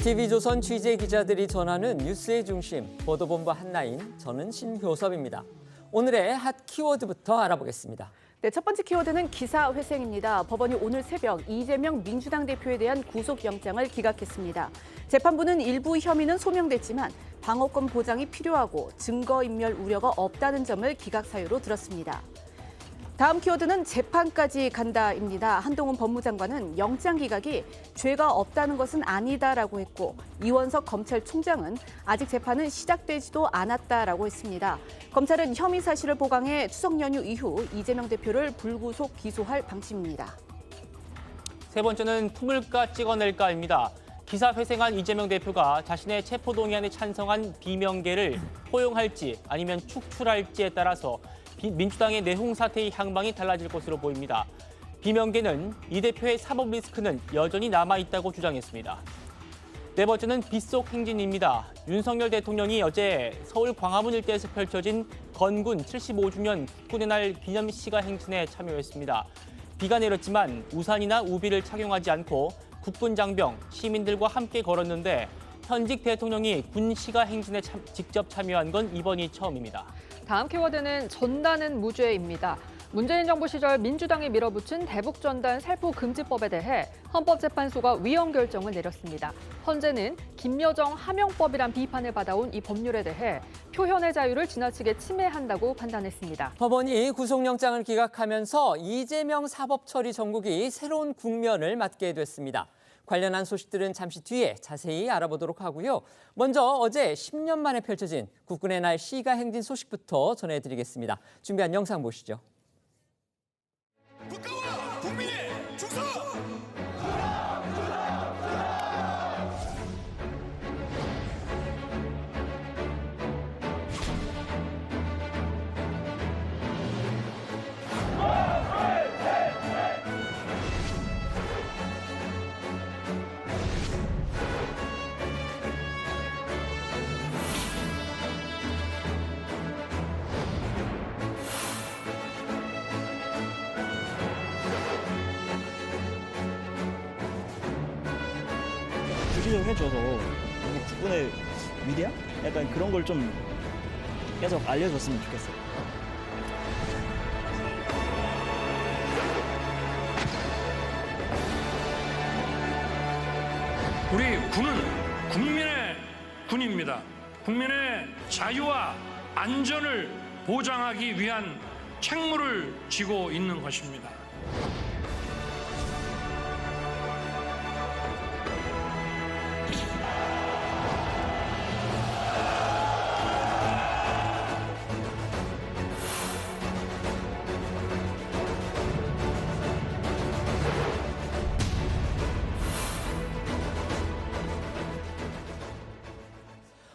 TV조선 취재 기자들이 전하는 뉴스의 중심, 보도본부 한라인, 저는 신효섭입니다. 오늘의 핫 키워드부터 알아보겠습니다. 네, 첫 번째 키워드는 기사 회생입니다. 법원이 오늘 새벽 이재명 민주당 대표에 대한 구속영장을 기각했습니다. 재판부는 일부 혐의는 소명됐지만 방어권 보장이 필요하고 증거인멸 우려가 없다는 점을 기각 사유로 들었습니다. 다음 키워드는 재판까지 간다입니다. 한동훈 법무장관은 영장 기각이 죄가 없다는 것은 아니다라고 했고 이원석 검찰총장은 아직 재판은 시작되지도 않았다라고 했습니다. 검찰은 혐의 사실을 보강해 추석 연휴 이후 이재명 대표를 불구속 기소할 방침입니다. 세 번째는 품을까 찍어낼까입니다. 기사 회생한 이재명 대표가 자신의 체포동의안에 찬성한 비명계를 포용할지 아니면 축출할지에 따라서 민주당의 내홍 사태의 향방이 달라질 것으로 보입니다. 비명계는 이 대표의 사법 리스크는 여전히 남아있다고 주장했습니다. 네 번째는 빗속 행진입니다. 윤석열 대통령이 어제 서울 광화문 일대에서 펼쳐진 건군 75주년 국군의 날 기념 시가 행진에 참여했습니다. 비가 내렸지만 우산이나 우비를 착용하지 않고 국군 장병, 시민들과 함께 걸었는데 현직 대통령이 군 시가 행진에 직접 참여한 건 이번이 처음입니다. 다음 키워드는 전단은 무죄입니다. 문재인 정부 시절 민주당이 밀어붙인 대북전단 살포금지법에 대해 헌법재판소가 위헌 결정을 내렸습니다. 헌재는 김여정 하명법이란 비판을 받아온 이 법률에 대해 표현의 자유를 지나치게 침해한다고 판단했습니다. 법원이 구속영장을 기각하면서 이재명 사법처리 정국이 새로운 국면을 맞게 됐습니다. 관련한 소식들은 잠시 뒤에 자세히 알아보도록 하고요. 먼저 어제 10년 만에 펼쳐진 국군의 날 시가 행진 소식부터 전해드리겠습니다. 준비한 영상 보시죠. 국가와 국민의 충성! 주시 좀 해줘서 우리 국군의 위대함? 약간 그런 걸 좀 계속 알려줬으면 좋겠어요. 우리 군은 국민의 군입니다. 국민의 자유와 안전을 보장하기 위한 책무를 지고 있는 것입니다.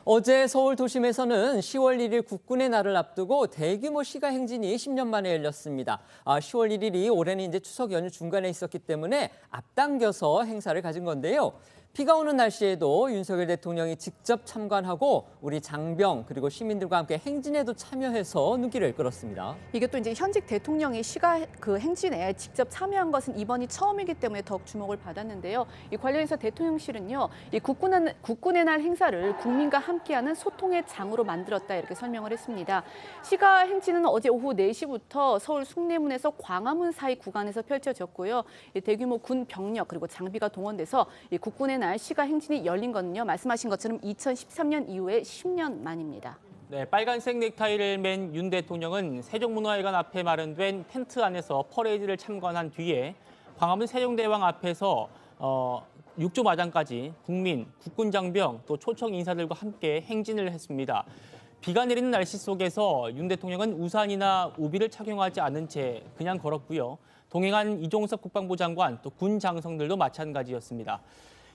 어제 서울 도심에서는 10월 1일 국군의 날을 앞두고 대규모 시가 행진이 10년 만에 열렸습니다. 10월 1일이 올해는 이제 추석 연휴 중간에 있었기 때문에 앞당겨서 행사를 가진 건데요. 비가 오는 날씨에도 윤석열 대통령이 직접 참관하고 우리 장병 그리고 시민들과 함께 행진에도 참여해서 눈길을 끌었습니다. 이게 또 이제 현직 대통령이 시가 행진에 직접 참여한 것은 이번이 처음이기 때문에 더욱 주목을 받았는데요. 이 관련해서 대통령실은요, 이 국군의 날 행사를 국민과 함께하는 소통의 장으로 만들었다 이렇게 설명을 했습니다. 시가 행진은 어제 오후 4시부터 서울 숭례문에서 광화문 사이 구간에서 펼쳐졌고요. 대규모 군 병력 그리고 장비가 동원돼서 이 국군의 날 시가 행진이 열린 건요. 말씀하신 것처럼 2013년 이후에 10년 만입니다. 네, 빨간색 넥타이를 맨 윤 대통령은 세종문화회관 앞에 마련된 텐트 안에서 퍼레이드를 참관한 뒤에 광화문 세종대왕 앞에서 육조마당까지 국민, 국군 장병 또 초청 인사들과 함께 행진을 했습니다. 비가 내리는 날씨 속에서 윤 대통령은 우산이나 우비를 착용하지 않은 채 그냥 걸었고요. 동행한 이종섭 국방부 장관 또 군 장성들도 마찬가지였습니다.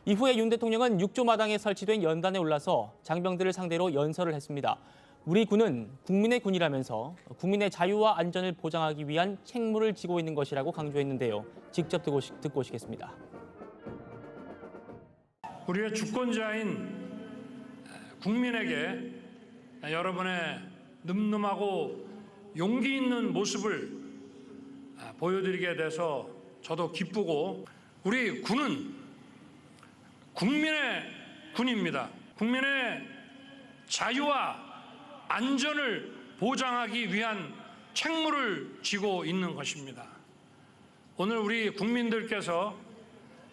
이후에 윤 대통령은 육조마당에 설치된 연단에 올라서 장병들을 상대로 연설을 했습니다. 우리 군은 국민의 군이라면서 국민의 자유와 안전을 보장하기 위한 책무를 지고 있는 것이라고 강조했는데요. 직접 듣고 오시겠습니다. 우리의 주권자인 국민에게 여러분의 늠름하고 용기 있는 모습을 보여드리게 돼서 저도 기쁘고 우리 군은 국민의 군입니다. 국민의 자유와 안전을 보장하기 위한 책무를 지고 있는 것입니다. 오늘 우리 국민들께서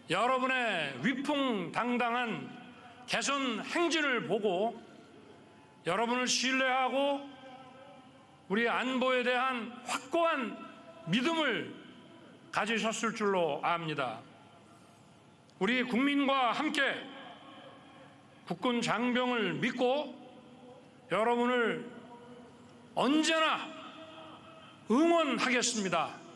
여러분의 위풍당당한 개선 행진을 보고 여러분을 신뢰하고 우리 안보에 대한 확고한 믿음을 가지셨을 줄로 압니다. 우리 국민과 함께 국군 장병을 믿고 여러분을 언제나 응원하겠습니다.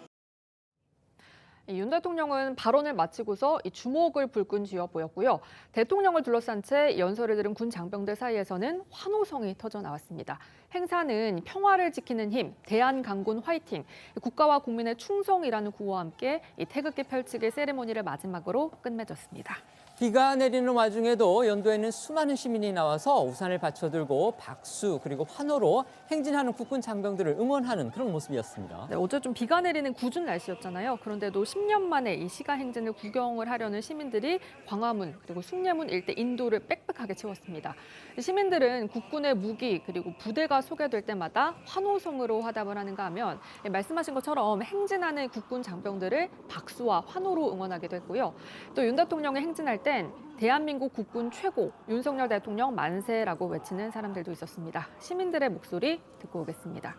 윤 대통령은 발언을 마치고서 이 주목을 불끈 쥐어 보였고요. 대통령을 둘러싼 채 연설을 들은 군 장병들 사이에서는 환호성이 터져 나왔습니다. 행사는 평화를 지키는 힘, 대한강군 화이팅, 국가와 국민의 충성이라는 구호와 함께 이 태극기 펼치기 세레모니를 마지막으로 끝맺었습니다. 비가 내리는 와중에도 연도에는 수많은 시민이 나와서 우산을 받쳐들고 박수 그리고 환호로 행진하는 국군 장병들을 응원하는 그런 모습이었습니다. 네, 어제 좀 비가 내리는 궂은 날씨였잖아요. 그런데도 10년 만에 이 시가 행진을 구경을 하려는 시민들이 광화문 그리고 숭례문 일대 인도를 빽빽하게 채웠습니다. 시민들은 국군의 무기 그리고 부대가 소개될 때마다 환호성으로 화답을 하는가 하면 말씀하신 것처럼 행진하는 국군 장병들을 박수와 환호로 응원하기도 했고요. 또 윤 대통령이 행진할 땐 대한민국 국군 최고, 윤석열 대통령 만세라고 외치는 사람들도 있었습니다. 시민들의 목소리 듣고 오겠습니다.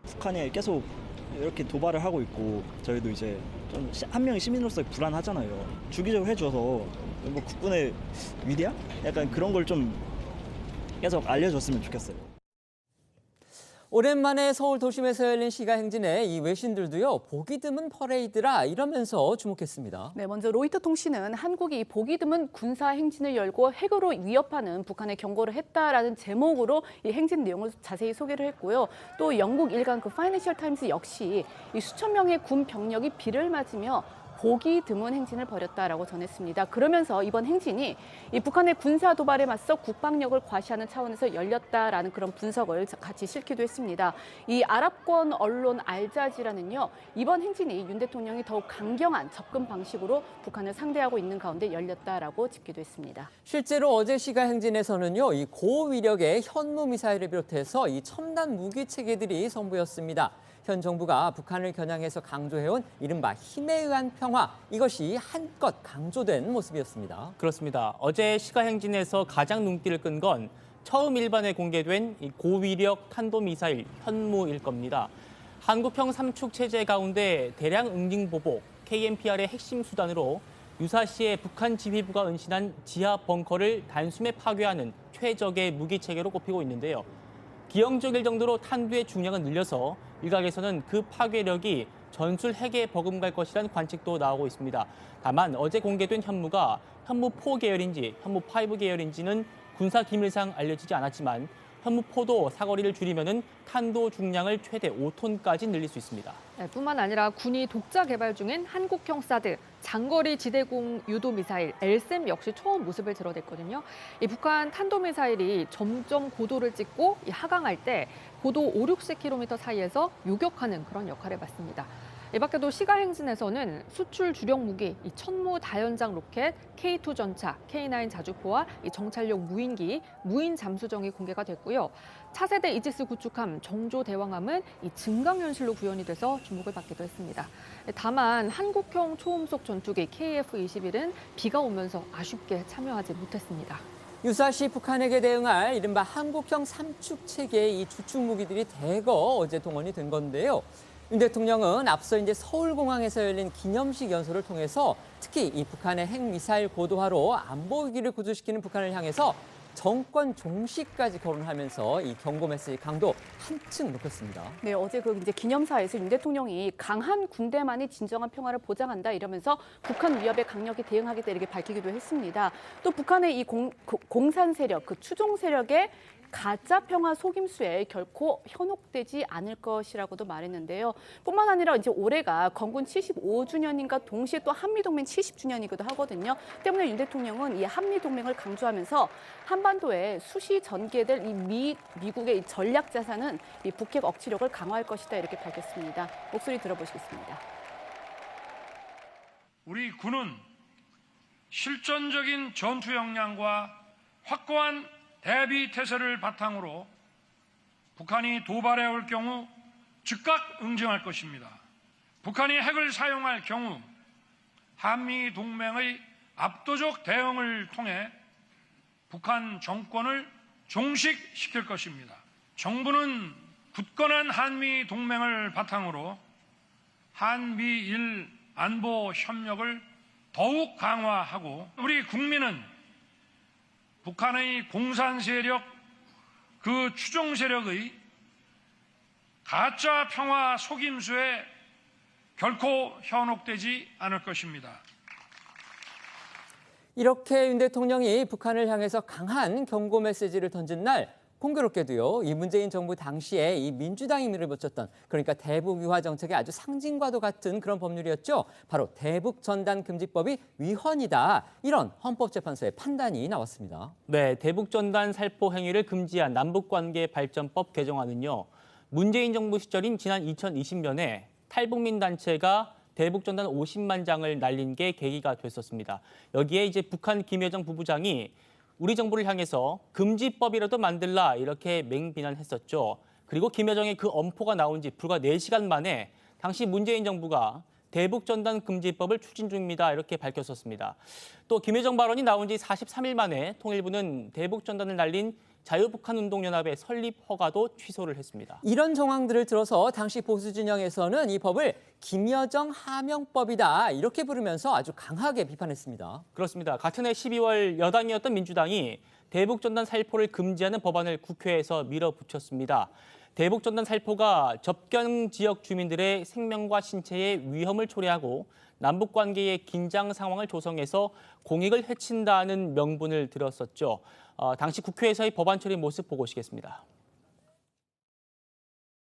북한이 계속 이렇게 도발을 하고 있고 저희도 이제 좀 한 명의 시민으로서 불안하잖아요. 주기적으로 해줘서 뭐 국군의 위대함? 약간 그런 걸 좀 계속 알려줬으면 좋겠어요. 오랜만에 서울 도심에서 열린 시가 행진에 이 외신들도요, 보기 드문 퍼레이드라 이러면서 주목했습니다. 네, 먼저 로이터 통신은 한국이 보기 드문 군사 행진을 열고 핵으로 위협하는 북한에 경고를 했다라는 제목으로 이 행진 내용을 자세히 소개를 했고요. 또 영국 일간 그 파이낸셜 타임스 역시 이 수천 명의 군 병력이 비를 맞으며 보기 드문 행진을 벌였다라고 전했습니다. 그러면서 이번 행진이 이 북한의 군사 도발에 맞서 국방력을 과시하는 차원에서 열렸다라는 그런 분석을 같이 실기도 했습니다. 이 아랍권 언론 알자지라는요, 이번 행진이 윤 대통령이 더욱 강경한 접근 방식으로 북한을 상대하고 있는 가운데 열렸다라고 짚기도 했습니다. 실제로 어제 시가 행진에서는요, 이 고위력의 현무 미사일을 비롯해서 이 첨단 무기 체계들이 선보였습니다. 현 정부가 북한을 겨냥해서 강조해온 이른바 힘에 의한 평화, 이것이 한껏 강조된 모습이었습니다. 그렇습니다. 어제 시가 행진에서 가장 눈길을 끈 건 처음 일반에 공개된 이 고위력 탄도미사일 현무일 겁니다. 한국형 삼축 체제 가운데 대량 응징 보복, KMPR의 핵심 수단으로 유사시에 북한 지휘부가 은신한 지하 벙커를 단숨에 파괴하는 최적의 무기 체계로 꼽히고 있는데요. 기형적일 정도로 탄두의 중량은 늘려서 일각에서는 그 파괴력이 전술 핵에 버금갈 것이라는 관측도 나오고 있습니다. 다만 어제 공개된 현무가 현무4 계열인지 현무5 계열인지는 군사 기밀상 알려지지 않았지만 현무4도 사거리를 줄이면은 탄도 중량을 최대 5톤까지 늘릴 수 있습니다. 네, 뿐만 아니라 군이 독자 개발 중인 한국형 사드, 장거리 지대공 유도 미사일 LSAM 역시 처음 모습을 드러냈거든요. 이 북한 탄도미사일이 점점 고도를 찍고 하강할 때 고도 5, 60km 사이에서 요격하는 그런 역할을 맡습니다. 이 밖에도 시가 행진에서는 수출 주력 무기, 이 천무 다연장 로켓, K2 전차, K9 자주포와 이 정찰용 무인기, 무인 잠수정이 공개가 됐고요. 차세대 이지스 구축함, 정조 대왕함은 이 증강현실로 구현이 돼서 주목을 받기도 했습니다. 다만 한국형 초음속 전투기 KF-21은 비가 오면서 아쉽게 참여하지 못했습니다. 유사시 북한에게 대응할 이른바 한국형 삼축 체계의 이 주축 무기들이 대거 어제 동원이 된 건데요. 윤 대통령은 앞서 이제 서울공항에서 열린 기념식 연설을 통해서 특히 이 북한의 핵미사일 고도화로 안보 위기를 구조시키는 북한을 향해서 정권 종식까지 거론하면서 이 경고 메시지 강도 한층 높였습니다. 네, 어제 그 이제 기념사에서 윤 대통령이 강한 군대만이 진정한 평화를 보장한다 이러면서 북한 위협에 강력히 대응하겠다 이렇게 밝히기도 했습니다. 또 북한의 이 공산 세력, 그 추종 세력의 가짜 평화 속임수에 결코 현혹되지 않을 것이라고도 말했는데요. 뿐만 아니라 이제 올해가 건군 75주년인가 동시에 또 한미동맹 70주년이기도 하거든요. 때문에 윤 대통령은 이 한미동맹을 강조하면서 한반도에 수시 전개될 이 미국의 이 전략 자산은 이 북핵 억지력을 강화할 것이다 이렇게 밝혔습니다. 목소리 들어보시겠습니다. 우리 군은 실전적인 전투 역량과 확고한 대비 태세를 바탕으로 북한이 도발해 올 경우 즉각 응징할 것입니다. 북한이 핵을 사용할 경우 한미 동맹의 압도적 대응을 통해 북한 정권을 종식시킬 것입니다. 정부는 굳건한 한미 동맹을 바탕으로 한미일 안보 협력을 더욱 강화하고 우리 국민은 북한의 공산 세력, 그 추종 세력의 가짜 평화 속임수에 결코 현혹되지 않을 것입니다. 이렇게 윤 대통령이 북한을 향해서 강한 경고 메시지를 던진 날, 공교롭게도요, 이 문재인 정부 당시에 이 민주당이 밀어붙였던, 그러니까 대북 유화 정책의 아주 상징과도 같은 그런 법률이었죠. 바로 대북 전단 금지법이 위헌이다. 이런 헌법재판소의 판단이 나왔습니다. 네, 대북 전단 살포 행위를 금지한 남북관계 발전법 개정안은요. 문재인 정부 시절인 지난 2020년에 탈북민 단체가 대북 전단 50만 장을 날린 게 계기가 됐었습니다. 여기에 이제 북한 김여정 부부장이 우리 정부를 향해서 금지법이라도 만들라 이렇게 맹비난했었죠. 그리고 김여정의 그 엄포가 나온 지 불과 4시간 만에 당시 문재인 정부가 대북 전단 금지법을 추진 중입니다. 이렇게 밝혔었습니다. 또 김여정 발언이 나온 지 43일 만에 통일부는 대북 전단을 날린 자유북한운동연합의 설립 허가도 취소를 했습니다. 이런 정황들을 들어서 당시 보수 진영에서는 이 법을 김여정 하명법이다 이렇게 부르면서 아주 강하게 비판했습니다. 그렇습니다. 같은 해 12월 여당이었던 민주당이 대북 전단 살포를 금지하는 법안을 국회에서 밀어붙였습니다. 대북 전단 살포가 접경 지역 주민들의 생명과 신체에 위험을 초래하고 남북 관계의 긴장 상황을 조성해서 공익을 해친다는 명분을 들었었죠. 당시 국회에서의 법안 처리 모습 보고 오시겠습니다.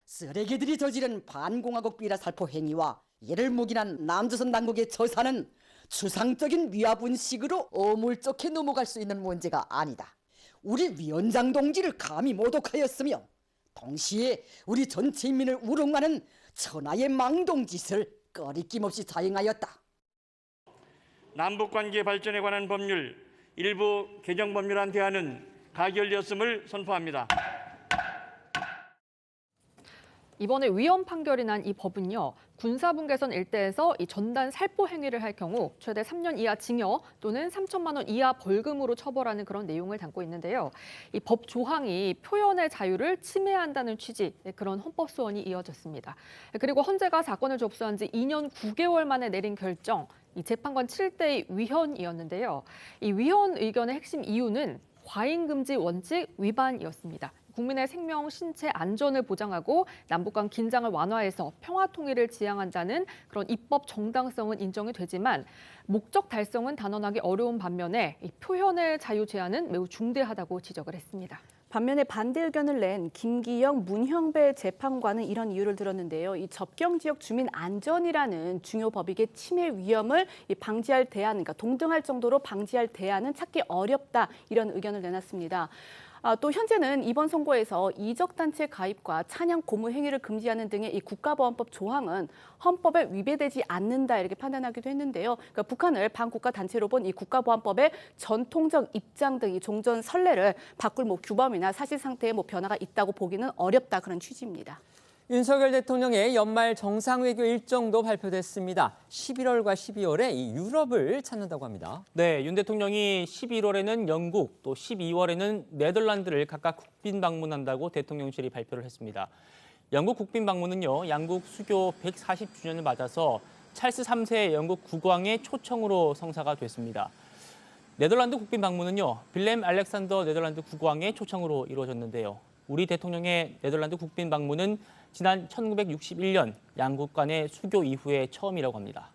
쓰레기들이 저지른 반공화국 비라 살포 행위와 이를 묵인한 남조선 당국의 처사는 추상적인 위화분식으로 어물쩍게 넘어갈 수 있는 문제가 아니다. 우리 위원장 동지를 감히 모독하였으며 동시에 우리 전체 인민을 우롱하는 천하의 망동짓을 꺼리낌 없이 자행하였다. 남북관계 발전에 관한 법률 일부 개정 법률안 대안은 가결되었음을 선포합니다. 이번에 위헌 판결이 난 이 법은요. 군사분계선 일대에서 이 전단 살포 행위를 할 경우 최대 3년 이하 징역 또는 3천만 원 이하 벌금으로 처벌하는 그런 내용을 담고 있는데요. 이 법 조항이 표현의 자유를 침해한다는 취지 그런 헌법 소원이 이어졌습니다. 그리고 헌재가 사건을 접수한 지 2년 9개월 만에 내린 결정, 이 재판관 7대의 위헌이었는데요. 이 위헌 의견의 핵심 이유는 과잉금지 원칙 위반이었습니다. 국민의 생명, 신체 안전을 보장하고 남북 간 긴장을 완화해서 평화 통일을 지향한다는 그런 입법 정당성은 인정이 되지만 목적 달성은 단언하기 어려운 반면에 이 표현의 자유 제한은 매우 중대하다고 지적을 했습니다. 반면에 반대 의견을 낸 김기영, 문형배 재판관은 이런 이유를 들었는데요. 이 접경 지역 주민 안전이라는 중요 법익의 침해 위험을 방지할 대안, 그러니까 동등할 정도로 방지할 대안은 찾기 어렵다 이런 의견을 내놨습니다. 또 현재는 이번 선고에서 이적단체 가입과 찬양 고무 행위를 금지하는 등의 이 국가보안법 조항은 헌법에 위배되지 않는다 이렇게 판단하기도 했는데요. 그러니까 북한을 반국가 단체로 본 이 국가보안법의 전통적 입장 등 이 종전 선례를 바꿀 규범이나 사실 상태에 변화가 있다고 보기는 어렵다 그런 취지입니다. 윤석열 대통령의 연말 정상외교 일정도 발표됐습니다. 11월과 12월에 이 유럽을 찾는다고 합니다. 네, 윤 대통령이 11월에는 영국, 또 12월에는 네덜란드를 각각 국빈 방문한다고 대통령실이 발표를 했습니다. 영국 국빈 방문은요, 양국 수교 140주년을 맞아서 찰스 3세 영국 국왕의 초청으로 성사가 됐습니다. 네덜란드 국빈 방문은요, 빌렘 알렉산더 네덜란드 국왕의 초청으로 이루어졌는데요. 우리 대통령의 네덜란드 국빈 방문은 지난 1961년 양국 간의 수교 이후에 처음이라고 합니다.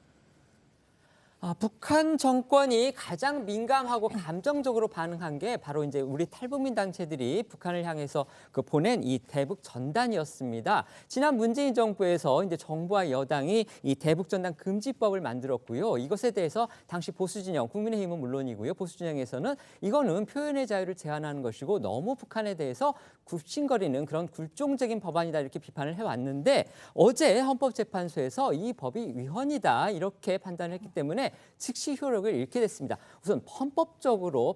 북한 정권이 가장 민감하고 감정적으로 반응한 게 바로 이제 우리 탈북민 단체들이 북한을 향해서 보낸 이 대북 전단이었습니다. 지난 문재인 정부에서 이제 정부와 여당이 이 대북 전단 금지법을 만들었고요. 이것에 대해서 당시 보수 진영, 국민의힘은 물론이고요. 보수 진영에서는 이거는 표현의 자유를 제한하는 것이고 너무 북한에 대해서 굽신거리는 그런 굴종적인 법안이다 이렇게 비판을 해왔는데 어제 헌법재판소에서 이 법이 위헌이다 이렇게 판단을 했기 때문에 즉시 효력을 잃게 됐습니다. 우선 헌법적으로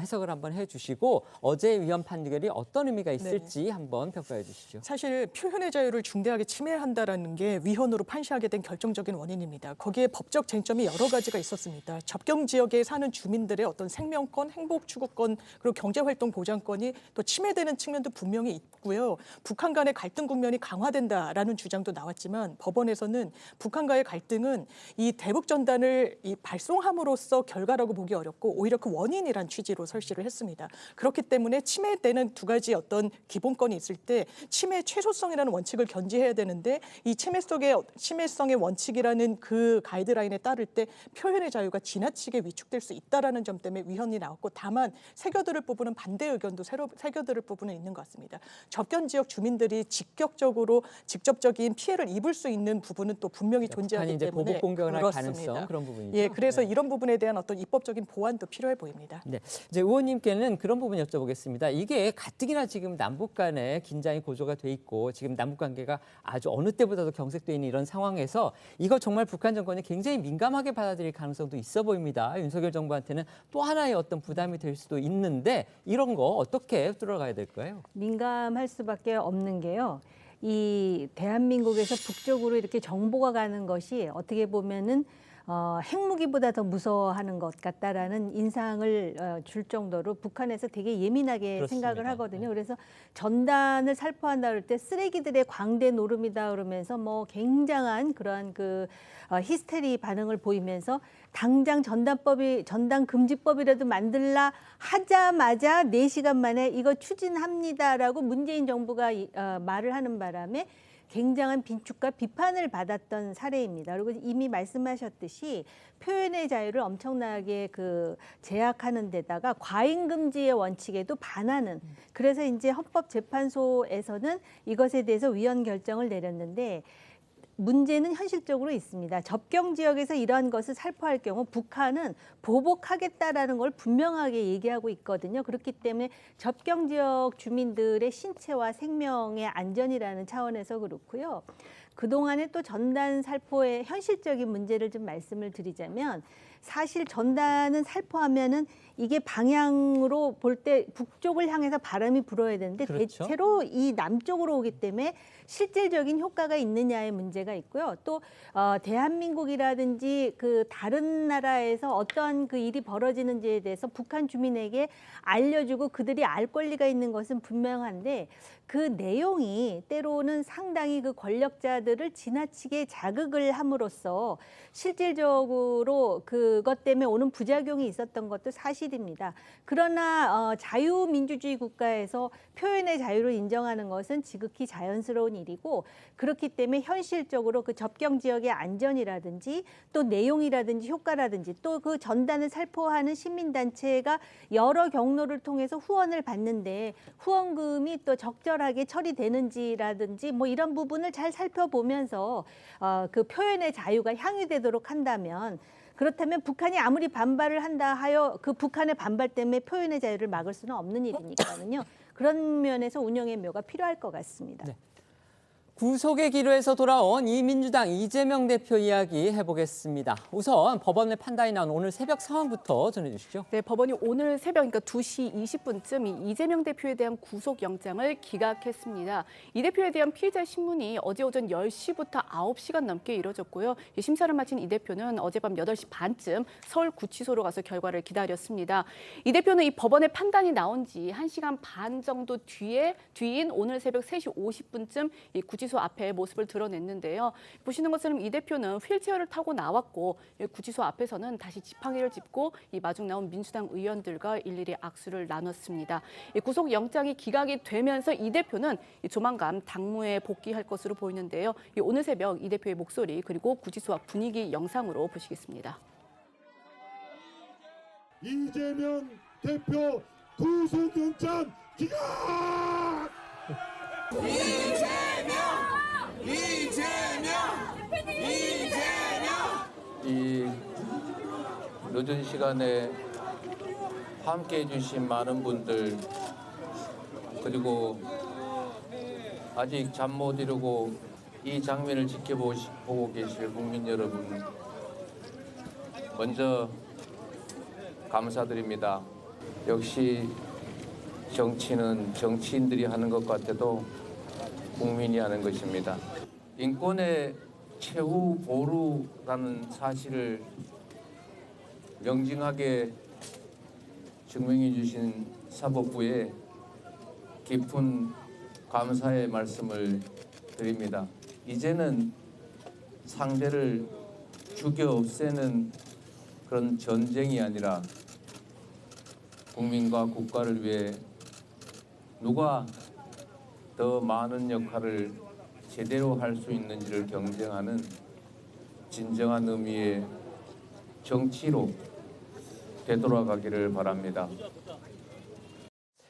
해석을 한번 해주시고 어제의 위헌 판결이 어떤 의미가 있을지 한번 평가해 주시죠. 사실 표현의 자유를 중대하게 침해한다라는 게 위헌으로 판시하게 된 결정적인 원인입니다. 거기에 법적 쟁점이 여러 가지가 있었습니다. 접경 지역에 사는 주민들의 어떤 생명권, 행복 추구권, 그리고 경제활동 보장권이 또 침해되는 측면도 분명히 있고요. 북한 간의 갈등 국면이 강화된다라는 주장도 나왔지만 법원에서는 북한과의 갈등은 이 대북 전단을 발송함으로써 결과라고 보기 어렵고 오히려 그 원인이란 취지로 설시를 했습니다. 그렇기 때문에 침해되는 두 가지 어떤 기본권이 있을 때 침해 최소성이라는 원칙을 견지해야 되는데 이 침해성의 원칙이라는 그 가이드라인에 따를 때 표현의 자유가 지나치게 위축될 수 있다라는 점 때문에 위헌이 나왔고 다만 새겨들을 부분은 반대 의견도 새겨들을 부분은 있는 것 같습니다. 접견 지역 주민들이 직접적인 피해를 입을 수 있는 부분은 또 분명히 존재하기 이제 때문에 보복 공격을 할 그렇습니다. 가능성 그런 부분이죠. 예, 그래서 이런 부분에 대한 어떤 입법적인 보완도 필요해 보입니다. 네, 이제 의원님께는 그런 부분 여쭤보겠습니다. 이게 가뜩이나 지금 남북 간에 긴장이 고조가 돼 있고 지금 남북 관계가 아주 어느 때보다도 경색돼 있는 이런 상황에서 이거 정말 북한 정권이 굉장히 민감하게 받아들일 가능성도 있어 보입니다. 윤석열 정부한테는 또 하나의 어떤 부담이 될 수도 있는데 이런 거 어떻게 뚫어가야 될까요? 민감할 수밖에 없는 게요. 이 대한민국에서 북쪽으로 이렇게 정보가 가는 것이 어떻게 보면은 핵무기보다 더 무서워하는 것 같다라는 인상을 줄 정도로 북한에서 되게 예민하게 그렇습니다. 생각을 하거든요. 그래서 전단을 살포한다 그럴 때 쓰레기들의 광대 노름이다 그러면서 뭐 굉장한 그러한 그 히스테리 반응을 보이면서 당장 전단 금지법이라도 만들라 하자마자 4시간 만에 이거 추진합니다라고 문재인 정부가 말을 하는 바람에 굉장한 빈축과 비판을 받았던 사례입니다. 그리고 이미 말씀하셨듯이 표현의 자유를 엄청나게 제약하는 데다가 과잉 금지의 원칙에도 반하는 그래서 이제 헌법재판소에서는 이것에 대해서 위헌 결정을 내렸는데 문제는 현실적으로 있습니다. 접경 지역에서 이러한 것을 살포할 경우 북한은 보복하겠다라는 걸 분명하게 얘기하고 있거든요. 그렇기 때문에 접경 지역 주민들의 신체와 생명의 안전이라는 차원에서 그렇고요. 그동안에 또 전단 살포의 현실적인 문제를 좀 말씀을 드리자면 사실 전단은 살포하면은 이게 방향으로 볼 때 북쪽을 향해서 바람이 불어야 되는데 그렇죠. 대체로 이 남쪽으로 오기 때문에 실질적인 효과가 있느냐의 문제가 있고요. 또 대한민국이라든지 그 다른 나라에서 어떤 그 일이 벌어지는지에 대해서 북한 주민에게 알려주고 그들이 알 권리가 있는 것은 분명한데 그 내용이 때로는 상당히 그 권력자들을 지나치게 자극을 함으로써 실질적으로 그것 때문에 오는 부작용이 있었던 것도 사실입니다. 그러나 자유민주주의 국가에서 표현의 자유를 인정하는 것은 지극히 자연스러운 일이고 그렇기 때문에 현실적으로 그 접경 지역의 안전이라든지 또 내용이라든지 효과라든지 또 그 전단을 살포하는 시민단체가 여러 경로를 통해서 후원을 받는데 후원금이 또 적절하게 처리되는지라든지 뭐 이런 부분을 잘 살펴보면서 그 표현의 자유가 향유되도록 한다면 그렇다면 북한이 아무리 반발을 한다 하여 그 북한의 반발 때문에 표현의 자유를 막을 수는 없는 일이니까요. 그런 면에서 운영의 묘가 필요할 것 같습니다. 네. 구속의 기로에서 돌아온 민주당 이재명 대표 이야기 해보겠습니다. 우선 법원의 판단이 나온 오늘 새벽 상황부터 전해주시죠. 네, 법원이 오늘 새벽 그러니까 2시 20분쯤 이재명 대표에 대한 구속영장을 기각했습니다. 이 대표에 대한 피의자 신문이 어제 오전 10시부터 9시간 넘게 이뤄졌고요. 심사를 마친 이 대표는 어젯밤 8시 반쯤 서울구치소로 가서 결과를 기다렸습니다. 이 대표는 이 법원의 판단이 나온 지 1시간 반 정도 뒤인 오늘 새벽 3시 50분쯤 이 구치소 앞에 모습을 드러냈는데요. 보시는 것처럼 이 대표는 휠체어를 타고 나왔고 구치소 앞에서는 다시 지팡이를 짚고 이 마중 나온 민주당 의원들과 일일이 악수를 나눴습니다. 구속영장이 기각이 되면서 이 대표는 조만간 당무에 복귀할 것으로 보이는데요. 오늘 새벽 이 대표의 목소리 그리고 구치소 앞 분위기 영상으로 보시겠습니다. 이재명 대표 구속영장 기각! 이 늦은 시간에 함께해 주신 많은 분들 그리고 아직 잠 못 이루고 이 장면을 지켜보고 계실 국민 여러분, 먼저 감사드립니다. 역시 정치는 정치인들이 하는 것 같아도 국민이 하는 것입니다. 인권의 최후 보루라는 사실을 명징하게 증명해 주신 사법부에 깊은 감사의 말씀을 드립니다. 이제는 상대를 죽여 없애는 그런 전쟁이 아니라 국민과 국가를 위해 누가 더 많은 역할을 제대로 할 수 있는지를 경쟁하는 진정한 의미의 정치로 되돌아가기를 바랍니다.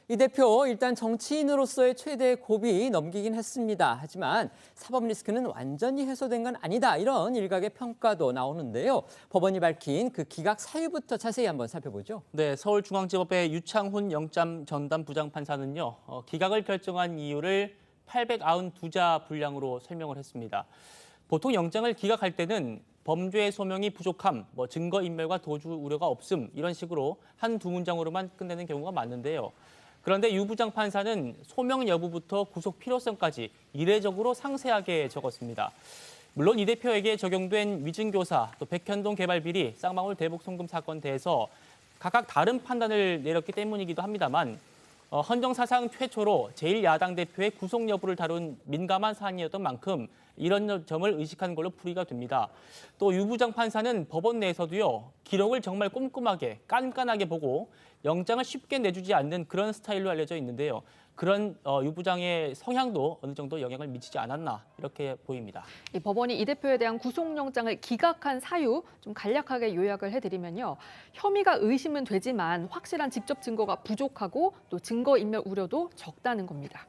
이 대표 일단 정치인으로서의 최대 고비 넘기긴 했습니다. 하지만 사법 리스크는 완전히 해소된 건 아니다. 이런 일각의 평가도 나오는데요. 법원이 밝힌 그 기각 사유부터 자세히 한번 살펴보죠. 네, 서울중앙지법의 유창훈 영장 전담 부장판사는요, 기각을 결정한 이유를 892자 분량으로 설명을 했습니다. 보통 영장을 기각할 때는 범죄 소명이 부족함, 증거인멸과 도주 우려가 없음 이런 식으로 한두 문장으로만 끝내는 경우가 많은데요. 그런데 유 부장판사는 소명 여부부터 구속 필요성까지 이례적으로 상세하게 적었습니다. 물론 이 대표에게 적용된 위증교사, 또 백현동 개발비리, 쌍방울 대북송금 사건 대해서 각각 다른 판단을 내렸기 때문이기도 합니다만 헌정사상 최초로 제1야당 대표의 구속 여부를 다룬 민감한 사안이었던 만큼 이런 점을 의식한 걸로 풀이가 됩니다. 또 유 부장판사는 법원 내에서도요, 기록을 정말 꼼꼼하게 깐깐하게 보고 영장을 쉽게 내주지 않는 그런 스타일로 알려져 있는데요. 그런 유 부장의 성향도 어느 정도 영향을 미치지 않았나 이렇게 보입니다. 이 법원이 이 대표에 대한 구속영장을 기각한 사유 좀 간략하게 요약을 해드리면요. 혐의가 의심은 되지만 확실한 직접 증거가 부족하고 또 증거인멸 우려도 적다는 겁니다.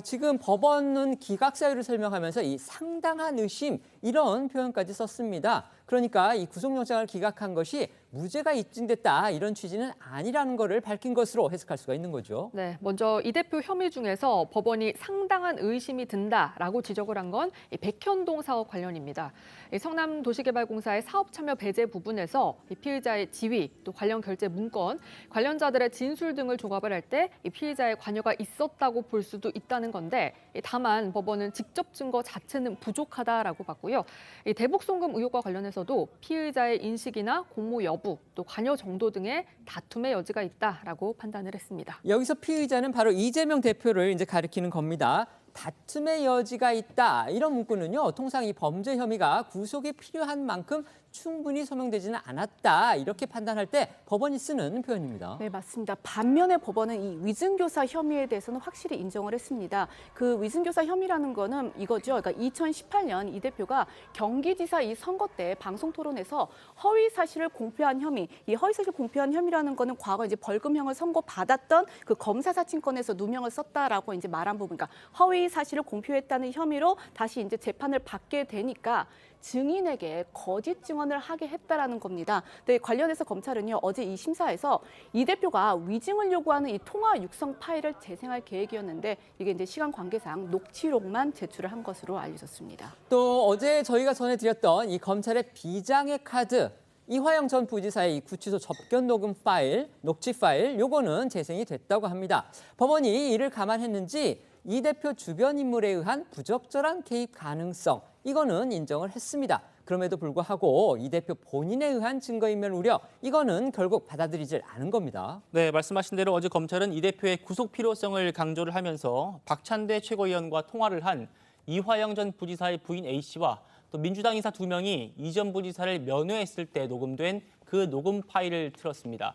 지금 법원은 기각 사유를 설명하면서 이 상당한 의심 이런 표현까지 썼습니다. 그러니까 이 구속영장을 기각한 것이 무죄가 입증됐다 이런 취지는 아니라는 것을 밝힌 것으로 해석할 수가 있는 거죠. 네, 먼저 이 대표 혐의 중에서 법원이 상당한 의심이 든다라고 지적을 한 건 이 백현동 사업 관련입니다. 이 성남도시개발공사의 사업 참여 배제 부분에서 이 피의자의 지위, 또 관련 결제 문건, 관련자들의 진술 등을 조합을 할 때 이 피의자의 관여가 있었다고 볼 수도 있다는 건데, 다만 법원은 직접 증거 자체는 부족하다라고 봤고요. 이 대북송금 의혹과 관련해서도 피의자의 인식이나 공모 여부, 또 관여 정도 등의 다툼의 여지가 있다라고 판단을 했습니다. 여기서 피의자는 바로 이재명 대표를 이제 가리키는 겁니다. 다툼의 여지가 있다. 이런 문구는요, 통상 이 범죄 혐의가 구속이 필요한 만큼 충분히 소명되지는 않았다. 이렇게 판단할 때 법원이 쓰는 표현입니다. 네, 맞습니다. 반면에 법원은 이 위증교사 혐의에 대해서는 확실히 인정을 했습니다. 그 위증교사 혐의라는 거는 이거죠. 그러니까 2018년 이 대표가 경기지사 이 선거 때 방송 토론에서 허위 사실을 공표한 혐의, 이 허위 사실 공표한 혐의라는 거는 과거 이제 벌금형을 선고받았던 그 검사 사칭권에서 누명을 썼다라고 이제 말한 부분, 그러니까 허위 사실을 공표했다는 혐의로 다시 이제 재판을 받게 되니까 증인에게 거짓 증언을 하게 했다라는 겁니다. 네, 관련해서 검찰은요, 어제 이 심사에서 이 대표가 위증을 요구하는 이 통화 육성 파일을 재생할 계획이었는데 이게 이제 시간 관계상 녹취록만 제출을 한 것으로 알려졌습니다. 또 어제 저희가 전해드렸던 이 검찰의 비장의 카드, 이화영 전 부지사의 이 구치소 접견 녹음 파일, 녹취 파일, 요거는 재생이 됐다고 합니다. 법원이 이를 감안했는지 이 대표 주변 인물에 의한 부적절한 개입 가능성, 이거는 인정을 했습니다. 그럼에도 불구하고 이 대표 본인에 의한 증거인멸 우려, 이거는 결국 받아들이질 않은 겁니다. 네, 말씀하신 대로 어제 검찰은 이 대표의 구속 필요성을 강조를 하면서 박찬대 최고위원과 통화를 한 이화영 전 부지사의 부인 A씨와 또 민주당 인사 2명이 이 전 부지사를 면회했을 때 녹음된 그 녹음 파일을 틀었습니다.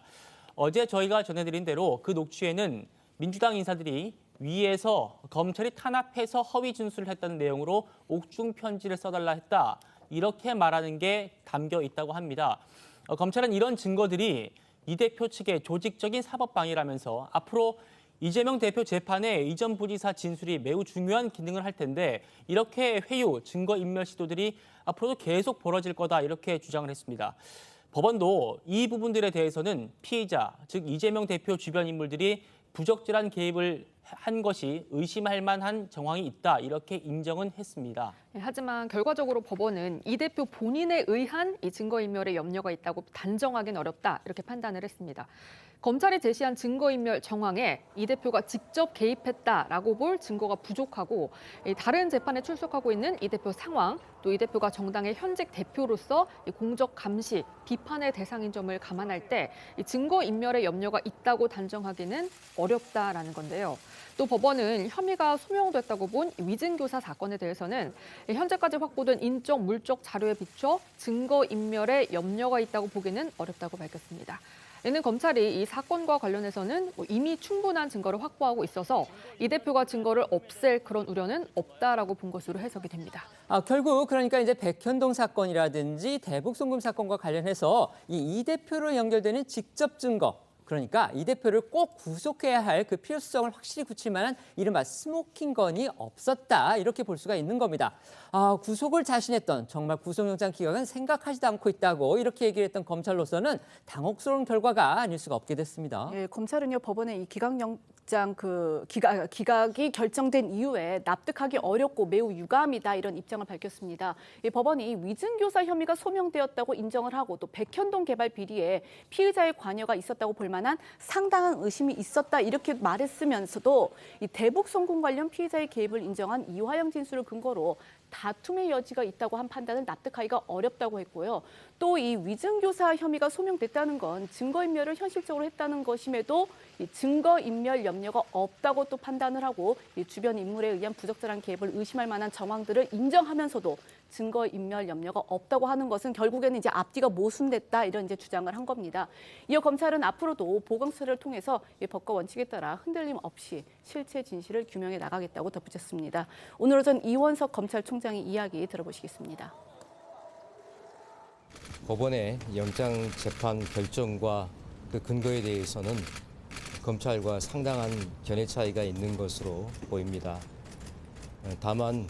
어제 저희가 전해드린 대로 그 녹취에는 민주당 인사들이 위에서 검찰이 탄압해서 허위 진술을 했다는 내용으로 옥중 편지를 써달라 했다. 이렇게 말하는 게 담겨 있다고 합니다. 검찰은 이런 증거들이 이 대표 측의 조직적인 사법방해라면서 앞으로 이재명 대표 재판에 이 전 부지사 진술이 매우 중요한 기능을 할 텐데 이렇게 회유, 증거인멸 시도들이 앞으로도 계속 벌어질 거다 이렇게 주장을 했습니다. 법원도 이 부분들에 대해서는 피의자, 즉 이재명 대표 주변 인물들이 부적절한 개입을 한 것이 의심할 만한 정황이 있다 이렇게 인정은 했습니다. 하지만 결과적으로 법원은 이 대표 본인에 의한 이 증거인멸에 염려가 있다고 단정하기는 어렵다 이렇게 판단을 했습니다. 검찰이 제시한 증거인멸 정황에 이 대표가 직접 개입했다라고 볼 증거가 부족하고 다른 재판에 출석하고 있는 이 대표 상황, 또 이 대표가 정당의 현직 대표로서 공적 감시, 비판의 대상인 점을 감안할 때 증거인멸의 염려가 있다고 단정하기는 어렵다라는 건데요. 또 법원은 혐의가 소명됐다고 본 위증교사 사건에 대해서는 현재까지 확보된 인적, 물적 자료에 비춰 증거인멸에 염려가 있다고 보기는 어렵다고 밝혔습니다. 이는 검찰이 이 사건과 관련해서는 이미 충분한 증거를 확보하고 있어서 이 대표가 증거를 없앨 그런 우려는 없다라고 본 것으로 해석이 됩니다. 결국 그러니까 이제 백현동 사건이라든지 대북 송금 사건과 관련해서 이 대표로 연결되는 직접 증거, 그러니까 이 대표를 꼭 구속해야 할 그 필요성을 확실히 굳힐 만한 이른바 스모킹건이 없었다 이렇게 볼 수가 있는 겁니다. 구속을 자신했던 정말 구속영장 기각은 생각하지도 않고 있다고 이렇게 얘기를 했던 검찰로서는 당혹스러운 결과가 아닐 수가 없게 됐습니다. 예, 검찰은요 법원의 이 기각영장 기각이 결정된 이후에 납득하기 어렵고 매우 유감이다 이런 입장을 밝혔습니다. 이 법원이 위증교사 혐의가 소명되었다고 인정을 하고 또 백현동 개발 비리에 피의자의 관여가 있었다고 볼 만한 상당한 의심이 있었다 이렇게 말했으면서도 이 대북 송금 관련 피의자의 개입을 인정한 이화영 진술을 근거로 다툼의 여지가 있다고 한 판단을 납득하기가 어렵다고 했고요. 또 이 위증교사 혐의가 소명됐다는 건 증거인멸을 현실적으로 했다는 것임에도 이 증거인멸 염려가 없다고 또 판단을 하고 이 주변 인물에 의한 부적절한 개입을 의심할 만한 정황들을 인정하면서도 증거인멸 염려가 없다고 하는 것은 결국에는 이제 앞뒤가 모순됐다 이런 이제 주장을 한 겁니다. 이어 검찰은 앞으로도 보강수사를 통해서 이 법과 원칙에 따라 흔들림 없이 실체 진실을 규명해 나가겠다고 덧붙였습니다. 오늘 오전 이원석 검찰총장의 이야기 들어보시겠습니다. 법원의 영장 재판 결정과 그 근거에 대해서는 검찰과 상당한 견해 차이가 있는 것으로 보입니다. 다만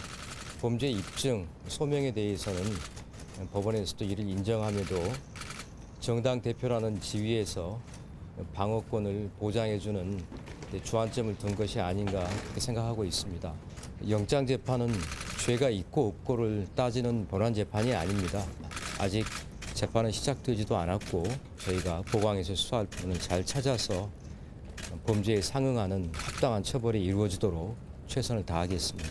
범죄 입증, 소명에 대해서는 법원에서도 이를 인정함에도 정당 대표라는 지위에서 방어권을 보장해주는 주안점을 둔 것이 아닌가 그렇게 생각하고 있습니다. 영장 재판은 죄가 있고 없고를 따지는 본안 재판이 아닙니다. 아직 재판은 시작되지도 않았고 저희가 보강에서 수사할 부분을 잘 찾아서 범죄에 상응하는 합당한 처벌이 이루어지도록 최선을 다하겠습니다.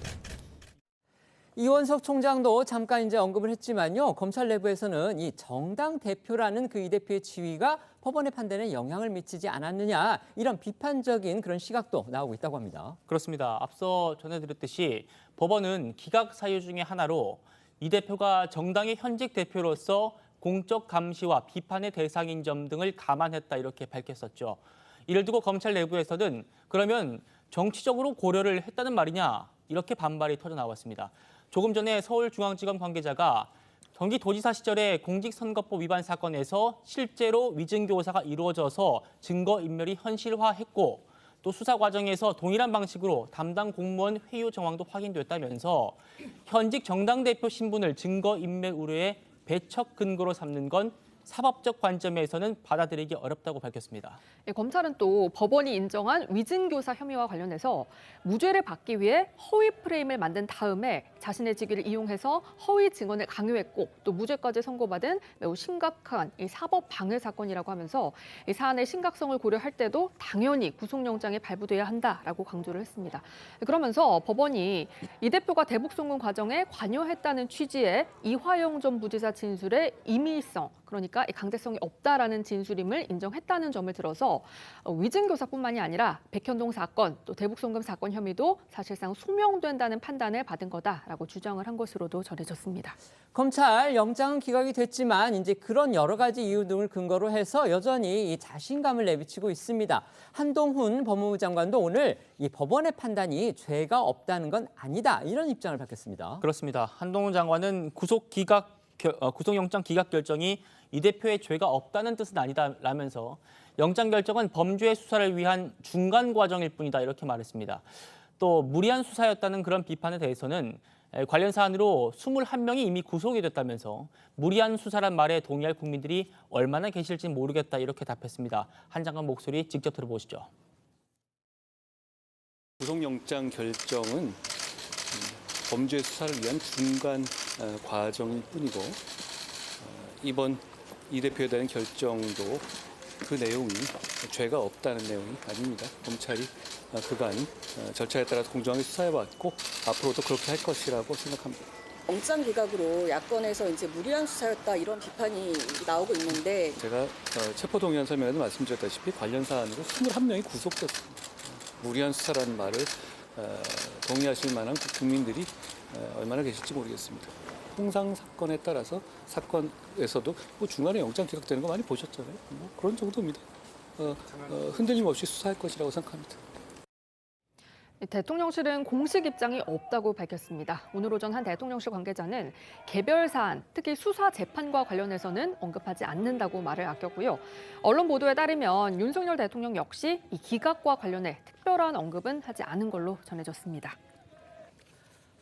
이원석 총장도 잠깐 이제 언급을 했지만요. 검찰 내부에서는 이 정당 대표라는 그 이 대표의 지위가 법원의 판단에 영향을 미치지 않았느냐 이런 비판적인 그런 시각도 나오고 있다고 합니다. 그렇습니다. 앞서 전해드렸듯이 법원은 기각 사유 중에 하나로 이 대표가 정당의 현직 대표로서 공적 감시와 비판의 대상인 점 등을 감안했다 이렇게 밝혔었죠. 이를 두고 검찰 내부에서는 그러면 정치적으로 고려를 했다는 말이냐 이렇게 반발이 터져 나왔습니다. 조금 전에 서울중앙지검 관계자가 경기도지사 시절에 공직선거법 위반 사건에서 실제로 위증교사가 이루어져서 증거인멸이 현실화했고 또 수사 과정에서 동일한 방식으로 담당 공무원 회유 정황도 확인됐다면서 현직 정당 대표 신분을 증거인멸 우려의 배척 근거로 삼는 건 사법적 관점에서는 받아들이기 어렵다고 밝혔습니다. 검찰은 또 법원이 인정한 위증교사 혐의와 관련해서 무죄를 받기 위해 허위 프레임을 만든 다음에 자신의 직위를 이용해서 허위 증언을 강요했고 또 무죄까지 선고받은 매우 심각한 이 사법 방해 사건이라고 하면서 이 사안의 심각성을 고려할 때도 당연히 구속영장이 발부돼야 한다라고 강조를 했습니다. 그러면서 법원이 이 대표가 대북 송금 과정에 관여했다는 취지의 이화영 전 부지사 진술의 임의성, 그러니까 강제성이 없다라는 진술임을 인정했다는 점을 들어서 위증교사뿐만이 아니라 백현동 사건, 또 대북송금 사건 혐의도 사실상 소명된다는 판단을 받은 거다라고 주장을 한 것으로도 전해졌습니다. 검찰 영장은 기각이 됐지만 이제 그런 여러 가지 이유 등을 근거로 해서 여전히 이 자신감을 내비치고 있습니다. 한동훈 법무부 장관도 오늘 이 법원의 판단이 죄가 없다는 건 아니다 이런 입장을 밝혔습니다. 그렇습니다. 한동훈 장관은 구속영장 기각 결정이 이 대표의 죄가 없다는 뜻은 아니다라면서 영장 결정은 범죄 수사를 위한 중간 과정일 뿐이다 이렇게 말했습니다. 또 무리한 수사였다는 그런 비판에 대해서는 관련 사안으로 21명이 이미 구속이 됐다면서 무리한 수사란 말에 동의할 국민들이 얼마나 계실지 모르겠다 이렇게 답했습니다. 한 장관 목소리 직접 들어보시죠. 구속영장 결정은 범죄 수사를 위한 중간 과정일 뿐이고 이번 이 대표에 대한 결정도 그 내용이 죄가 없다는 내용이 아닙니다. 검찰이 그간 절차에 따라서 공정하게 수사해왔고 앞으로도 그렇게 할 것이라고 생각합니다. 영장 기각으로 야권에서 이제 무리한 수사였다 이런 비판이 나오고 있는데 제가 체포동의안 설명에도 말씀드렸다시피 관련 사안으로 21명이 구속됐습니다. 무리한 수사라는 말을 동의하실 만한 국민들이 얼마나 계실지 모르겠습니다. 홍상 사건에 따라서 사건에서도 뭐 중간에 영장 기각되는 거 많이 보셨잖아요. 뭐 그런 정도입니다. 흔들림 없이 수사할 것이라고 생각합니다. 대통령실은 공식 입장이 없다고 밝혔습니다. 오늘 오전 한 대통령실 관계자는 개별 사안, 특히 수사 재판과 관련해서는 언급하지 않는다고 말을 아꼈고요. 언론 보도에 따르면 윤석열 대통령 역시 이 기각과 관련해 특별한 언급은 하지 않은 걸로 전해졌습니다.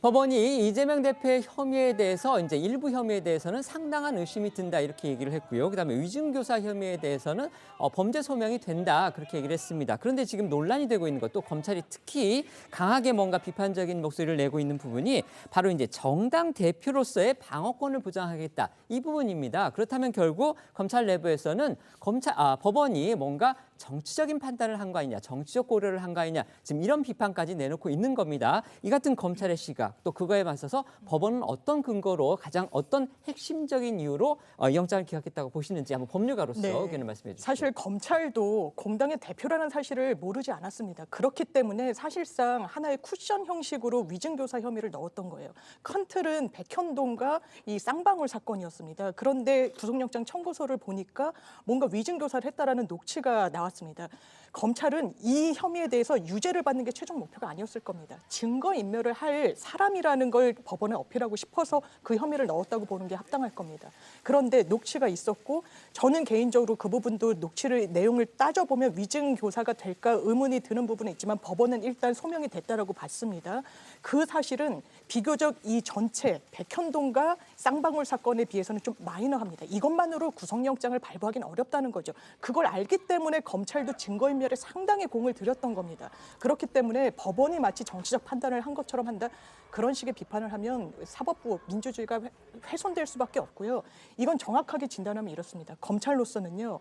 법원이 이재명 대표의 혐의에 대해서 이제 일부 혐의에 대해서는 상당한 의심이 든다 이렇게 얘기를 했고요. 그다음에 위증교사 혐의에 대해서는 범죄 소명이 된다 그렇게 얘기를 했습니다. 그런데 지금 논란이 되고 있는 것도 검찰이 특히 강하게 뭔가 비판적인 목소리를 내고 있는 부분이 바로 이제 정당 대표로서의 방어권을 보장하겠다 이 부분입니다. 그렇다면 결국 검찰 내부에서는 법원이 뭔가 정치적인 판단을 한 거 아니냐, 정치적 고려를 한 거 아니냐, 지금 이런 비판까지 내놓고 있는 겁니다. 이 같은 검찰의 시각, 또 그거에 맞서서 법원은 어떤 근거로 가장 어떤 핵심적인 이유로 영장을 기각했다고 보시는지 한번 법률가로서 의견을 말씀해 주시죠. 사실 검찰도 공당의 대표라는 사실을 모르지 않았습니다. 그렇기 때문에 사실상 하나의 쿠션 형식으로 위증교사 혐의를 넣었던 거예요. 큰 틀은 백현동과 이 쌍방울 사건이었습니다. 그런데 구속영장 청구서를 보니까 뭔가 위증교사를 했다라는 녹취가 나왔습니다. 검찰은 이 혐의에 대해서 유죄를 받는 게 최종 목표가 아니었을 겁니다. 증거인멸을 할 사람이라는 걸 법원에 어필하고 싶어서 그 혐의를 넣었다고 보는 게 합당할 겁니다. 그런데 녹취가 있었고 저는 개인적으로 그 부분도 녹취를 내용을 따져보면 위증교사가 될까 의문이 드는 부분은 있지만 법원은 일단 소명이 됐다라고 봤습니다. 그 사실은 비교적 이 전체 백현동과 쌍방울 사건에 비해서는 좀 마이너합니다. 이것만으로 구속영장을 발부하기는 어렵다는 거죠. 그걸 알기 때문에 검찰도 증거인멸에 상당히 공을 들였던 겁니다. 그렇기 때문에 법원이 마치 정치적 판단을 한 것처럼 한다. 그런 식의 비판을 하면 사법부 민주주의가 훼손될 수밖에 없고요. 이건 정확하게 진단하면 이렇습니다. 검찰로서는요.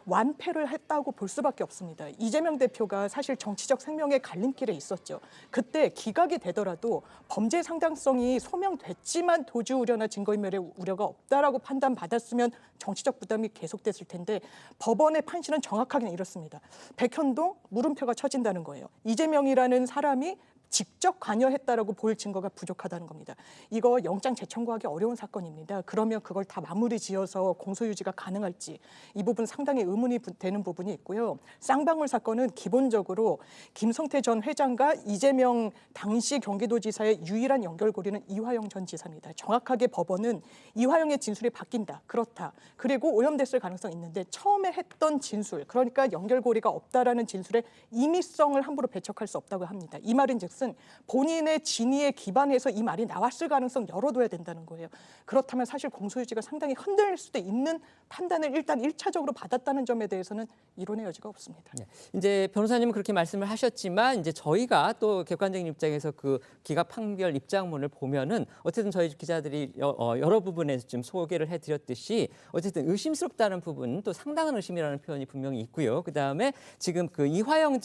완패를 했다고 볼 수밖에 없습니다. 이재명 대표가 사실 정치적 생명의 갈림길에 있었죠. 그때 기각이 되더라도 범죄 상당성이 소명됐지만 도주 우려나 증거인멸의 우려가 없다라고 판단받았으면 정치적 부담이 계속됐을 텐데 법원의 판시는 정확하게 이렇습니다. 백현동 물음표가 쳐진다는 거예요. 이재명이라는 사람이 직접 관여했다라고 볼 증거가 부족하다는 겁니다. 이거 영장 재청구하기 어려운 사건입니다. 그러면 그걸 다 마무리 지어서 공소유지가 가능할지 이 부분 상당히 의문이 되는 부분이 있고요. 쌍방울 사건은 기본적으로 김성태 전 회장과 이재명 당시 경기도지사의 유일한 연결고리는 이화영 전 지사입니다. 정확하게 법원은 이화영의 진술이 바뀐다. 그렇다. 그리고 오염됐을 가능성이 있는데 처음에 했던 진술, 그러니까 연결고리가 없다라는 진술의 임의성을 함부로 배척할 수 없다고 합니다. 이 말인즉슨 본인의 진위에 기반해서 이 말이 나왔을 가능성 열어둬야 된다는 거예요. 그렇다면 사실 공소유지가 상당히 흔들릴 수도 있는 판단을 일단 1차적으로 받았다는 점에 대해서는 이론의 여지가 없습니다. 네. 이제 변호사님은 그렇게 말씀을 하셨지만 이제 저희가 또 객관적인 입장에서 그 기각 판결 입장문을 보면은 어쨌든 저희 기자들이 여러 부분에서 좀 소개를 해드렸듯이 어쨌든 의심스럽다는 부분 또 상당한 의심이라는 표현이 분명히 있고요. 그 다음에 지금 그 이화영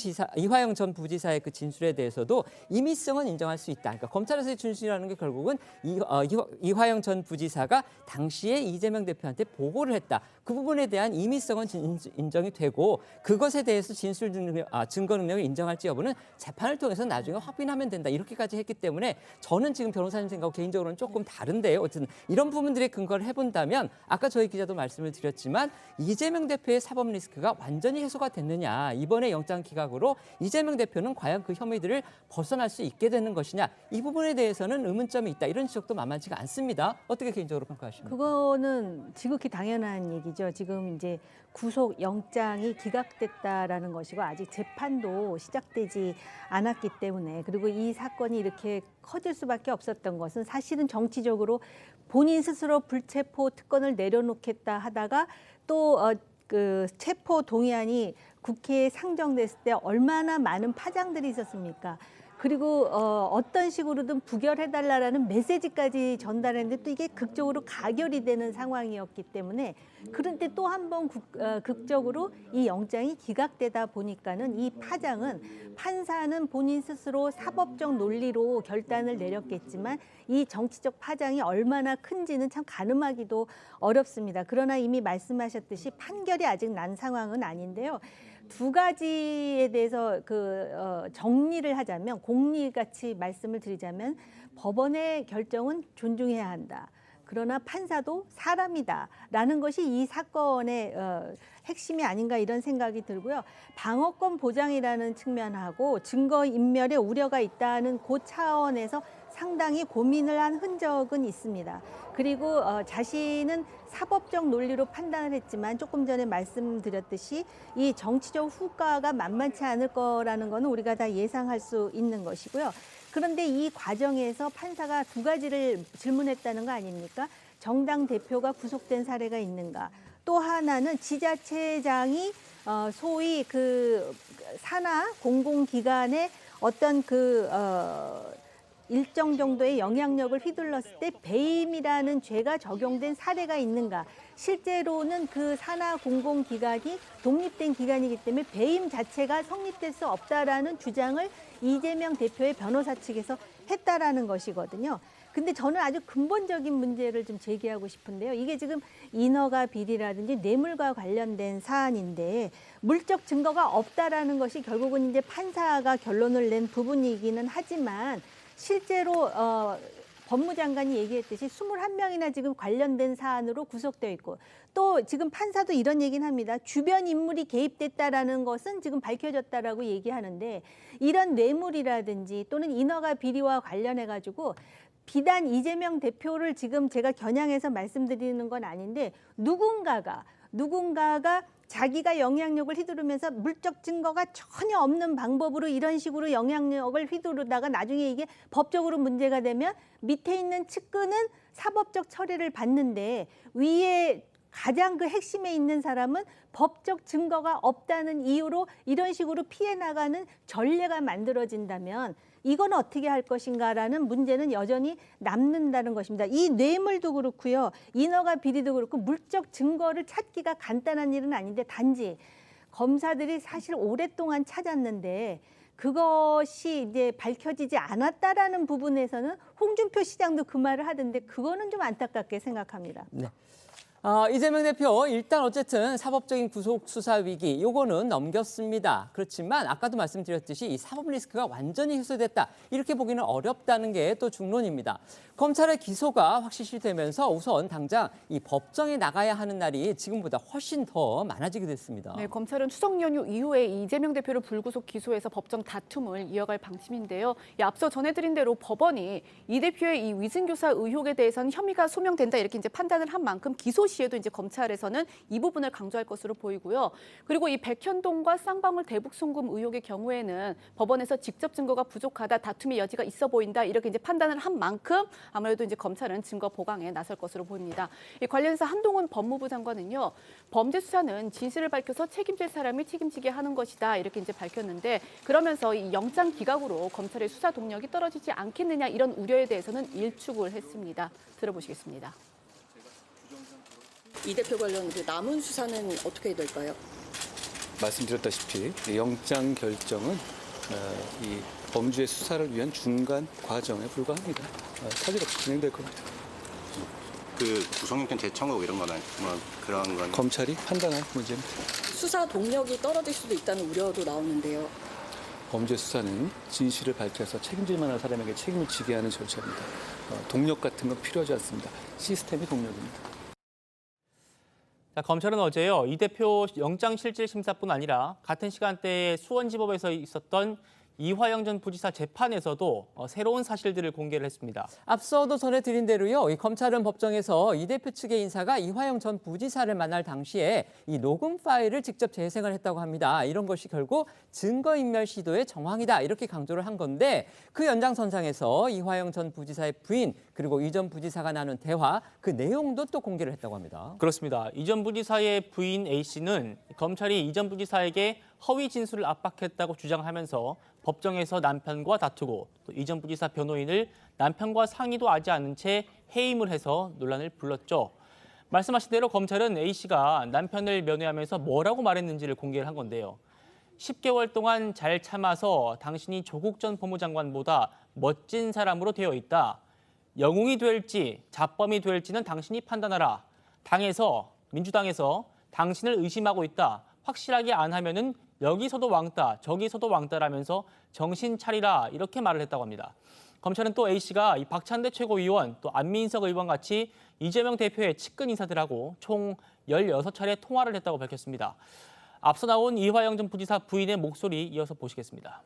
전 부지사의 그 진술에 대해서도 임의성은 인정할 수 있다. 그러니까 검찰에서의 진술이라는 게 결국은 이화영 전 부지사가 당시에 이재명 대표한테 보고를 했다. 그 부분에 대한 임의성은 인정이 되고 그것에 대해서 증거 능력을 인정할지 여부는 재판을 통해서 나중에 확인하면 된다. 이렇게까지 했기 때문에 저는 지금 변호사님 생각하고 개인적으로는 조금 다른데요. 어쨌든 이런 부분들의 근거를 해본다면 아까 저희 기자도 말씀을 드렸지만 이재명 대표의 사법 리스크가 완전히 해소가 됐느냐. 이번에 영장 기각으로 이재명 대표는 과연 그 혐의들을 벗어날 수 있게 되는 것이냐. 이 부분에 대해서는 의문점이 있다. 이런 지적도 만만치가 않습니다. 어떻게 개인적으로 평가하십니까? 그거는 지극히 당연한 얘기죠. 지금 이제 구속 영장이 기각됐다라는 것이고 아직 재판도 시작되지 않았기 때문에 그리고 이 사건이 이렇게 커질 수밖에 없었던 것은 사실은 정치적으로 본인 스스로 불체포 특권을 내려놓겠다 하다가 또 그 체포 동의안이 국회에 상정됐을 때 얼마나 많은 파장들이 있었습니까? 그리고 어떤 식으로든 부결해달라는 메시지까지 전달했는데 또 이게 극적으로 가결이 되는 상황이었기 때문에 그런데 또 한 번 극적으로 이 영장이 기각되다 보니까는 이 파장은 판사는 본인 스스로 사법적 논리로 결단을 내렸겠지만 이 정치적 파장이 얼마나 큰지는 참 가늠하기도 어렵습니다. 그러나 이미 말씀하셨듯이 판결이 아직 난 상황은 아닌데요. 두 가지에 대해서 정리를 하자면 공리같이 말씀을 드리자면 법원의 결정은 존중해야 한다. 그러나 판사도 사람이다라는 것이 이 사건의 핵심이 아닌가 이런 생각이 들고요. 방어권 보장이라는 측면하고 증거인멸의 우려가 있다는 그 차원에서 상당히 고민을 한 흔적은 있습니다. 그리고 자신은 사법적 논리로 판단을 했지만 조금 전에 말씀드렸듯이 이 정치적 후과가 만만치 않을 거라는 거는 우리가 다 예상할 수 있는 것이고요. 그런데 이 과정에서 판사가 두 가지를 질문했다는 거 아닙니까? 정당 대표가 구속된 사례가 있는가? 또 하나는 지자체장이 소위 그 산하 공공기관의 어떤 일정 정도의 영향력을 휘둘렀을 때 배임이라는 죄가 적용된 사례가 있는가. 실제로는 그 산하 공공기관이 독립된 기관이기 때문에 배임 자체가 성립될 수 없다라는 주장을 이재명 대표의 변호사 측에서 했다라는 것이거든요. 근데 저는 아주 근본적인 문제를 좀 제기하고 싶은데요. 이게 지금 인허가 비리라든지 뇌물과 관련된 사안인데 물적 증거가 없다라는 것이 결국은 이제 판사가 결론을 낸 부분이기는 하지만 실제로 법무장관이 얘기했듯이 21명이나 지금 관련된 사안으로 구속되어 있고 또 지금 판사도 이런 얘기는 합니다. 주변 인물이 개입됐다라는 것은 지금 밝혀졌다라고 얘기하는데 이런 뇌물이라든지 또는 인허가 비리와 관련해 가지고 비단 이재명 대표를 지금 제가 겨냥해서 말씀드리는 건 아닌데 누군가가 자기가 영향력을 휘두르면서 물적 증거가 전혀 없는 방법으로 이런 식으로 영향력을 휘두르다가 나중에 이게 법적으로 문제가 되면 밑에 있는 측근은 사법적 처리를 받는데 위에 가장 그 핵심에 있는 사람은 법적 증거가 없다는 이유로 이런 식으로 피해 나가는 전례가 만들어진다면 이건 어떻게 할 것인가라는 문제는 여전히 남는다는 것입니다. 이 뇌물도 그렇고요. 인허가 비리도 그렇고 물적 증거를 찾기가 간단한 일은 아닌데 단지 검사들이 사실 오랫동안 찾았는데 그것이 이제 밝혀지지 않았다라는 부분에서는 홍준표 시장도 그 말을 하던데 그거는 좀 안타깝게 생각합니다. 네. 이재명 대표 일단 어쨌든 사법적인 구속 수사 위기 요거는 넘겼습니다. 그렇지만 아까도 말씀드렸듯이 이 사법 리스크가 완전히 해소됐다 이렇게 보기는 어렵다는 게 또 중론입니다. 검찰의 기소가 확실시되면서 우선 당장 이 법정에 나가야 하는 날이 지금보다 훨씬 더 많아지게 됐습니다. 네, 검찰은 추석 연휴 이후에 이재명 대표를 불구속 기소해서 법정 다툼을 이어갈 방침인데요. 앞서 전해드린 대로 법원이 이 대표의 이 위증교사 의혹에 대해서는 혐의가 소명된다 이렇게 이제 판단을 한 만큼 기소 시에도 이제 검찰에서는 이 부분을 강조할 것으로 보이고요. 그리고 이 백현동과 쌍방울 대북 송금 의혹의 경우에는 법원에서 직접 증거가 부족하다, 다툼의 여지가 있어 보인다 이렇게 이제 판단을 한 만큼 아무래도 이제 검찰은 증거 보강에 나설 것으로 보입니다. 이 관련해서 한동훈 법무부 장관은요, 범죄 수사는 진실을 밝혀서 책임질 사람이 책임지게 하는 것이다 이렇게 이제 밝혔는데 그러면서 이 영장 기각으로 검찰의 수사 동력이 떨어지지 않겠느냐 이런 우려에 대해서는 일축을 했습니다. 들어보시겠습니다. 이 대표 관련 남은 수사는 어떻게 될까요? 말씀드렸다시피 영장 결정은 이 범죄 수사를 위한 중간 과정에 불과합니다. 차질 없이 진행될 겁니다. 그 구속영장 재청구 이런 거는 뭐 그런 건 검찰이 판단할 문제입니다. 수사 동력이 떨어질 수도 있다는 우려도 나오는데요. 범죄 수사는 진실을 밝혀서 책임질 만한 사람에게 책임을 지게 하는 절차입니다. 동력 같은 건 필요하지 않습니다. 시스템이 동력입니다. 자, 검찰은 어제요, 이 대표 영장실질심사뿐 아니라 같은 시간대에 수원지법에서 있었던 이화영 전 부지사 재판에서도 새로운 사실들을 공개를 했습니다. 앞서도 전해드린 대로요, 이 검찰은 법정에서 이 대표 측의 인사가 이화영 전 부지사를 만날 당시에 이 녹음 파일을 직접 재생을 했다고 합니다. 이런 것이 결국 증거인멸 시도의 정황이다, 이렇게 강조를 한 건데, 그 연장선상에서 이화영 전 부지사의 부인 그리고 이 전 부지사가 나눈 대화, 그 내용도 또 공개를 했다고 합니다. 그렇습니다. 이 전 부지사의 부인 A씨는 검찰이 이 전 부지사에게 허위 진술을 압박했다고 주장하면서 법정에서 남편과 다투고 또 이 전 부지사 변호인을 남편과 상의도 하지 않은 채 해임을 해서 논란을 불렀죠. 말씀하신 대로 검찰은 A씨가 남편을 면회하면서 뭐라고 말했는지를 공개를 한 건데요. 10개월 동안 잘 참아서 당신이 조국 전 법무장관보다 멋진 사람으로 되어 있다. 영웅이 될지 자범이 될지는 당신이 판단하라. 민주당에서 당신을 의심하고 있다. 확실하게 안 하면은 여기서도 왕따, 저기서도 왕따라면서 정신 차리라, 이렇게 말을 했다고 합니다. 검찰은 또 A씨가 이 박찬대 최고위원, 또 안민석 의원 같이 이재명 대표의 측근 인사들하고 총 16차례 통화를 했다고 밝혔습니다. 앞서 나온 이화영 전 부지사 부인의 목소리 이어서 보시겠습니다.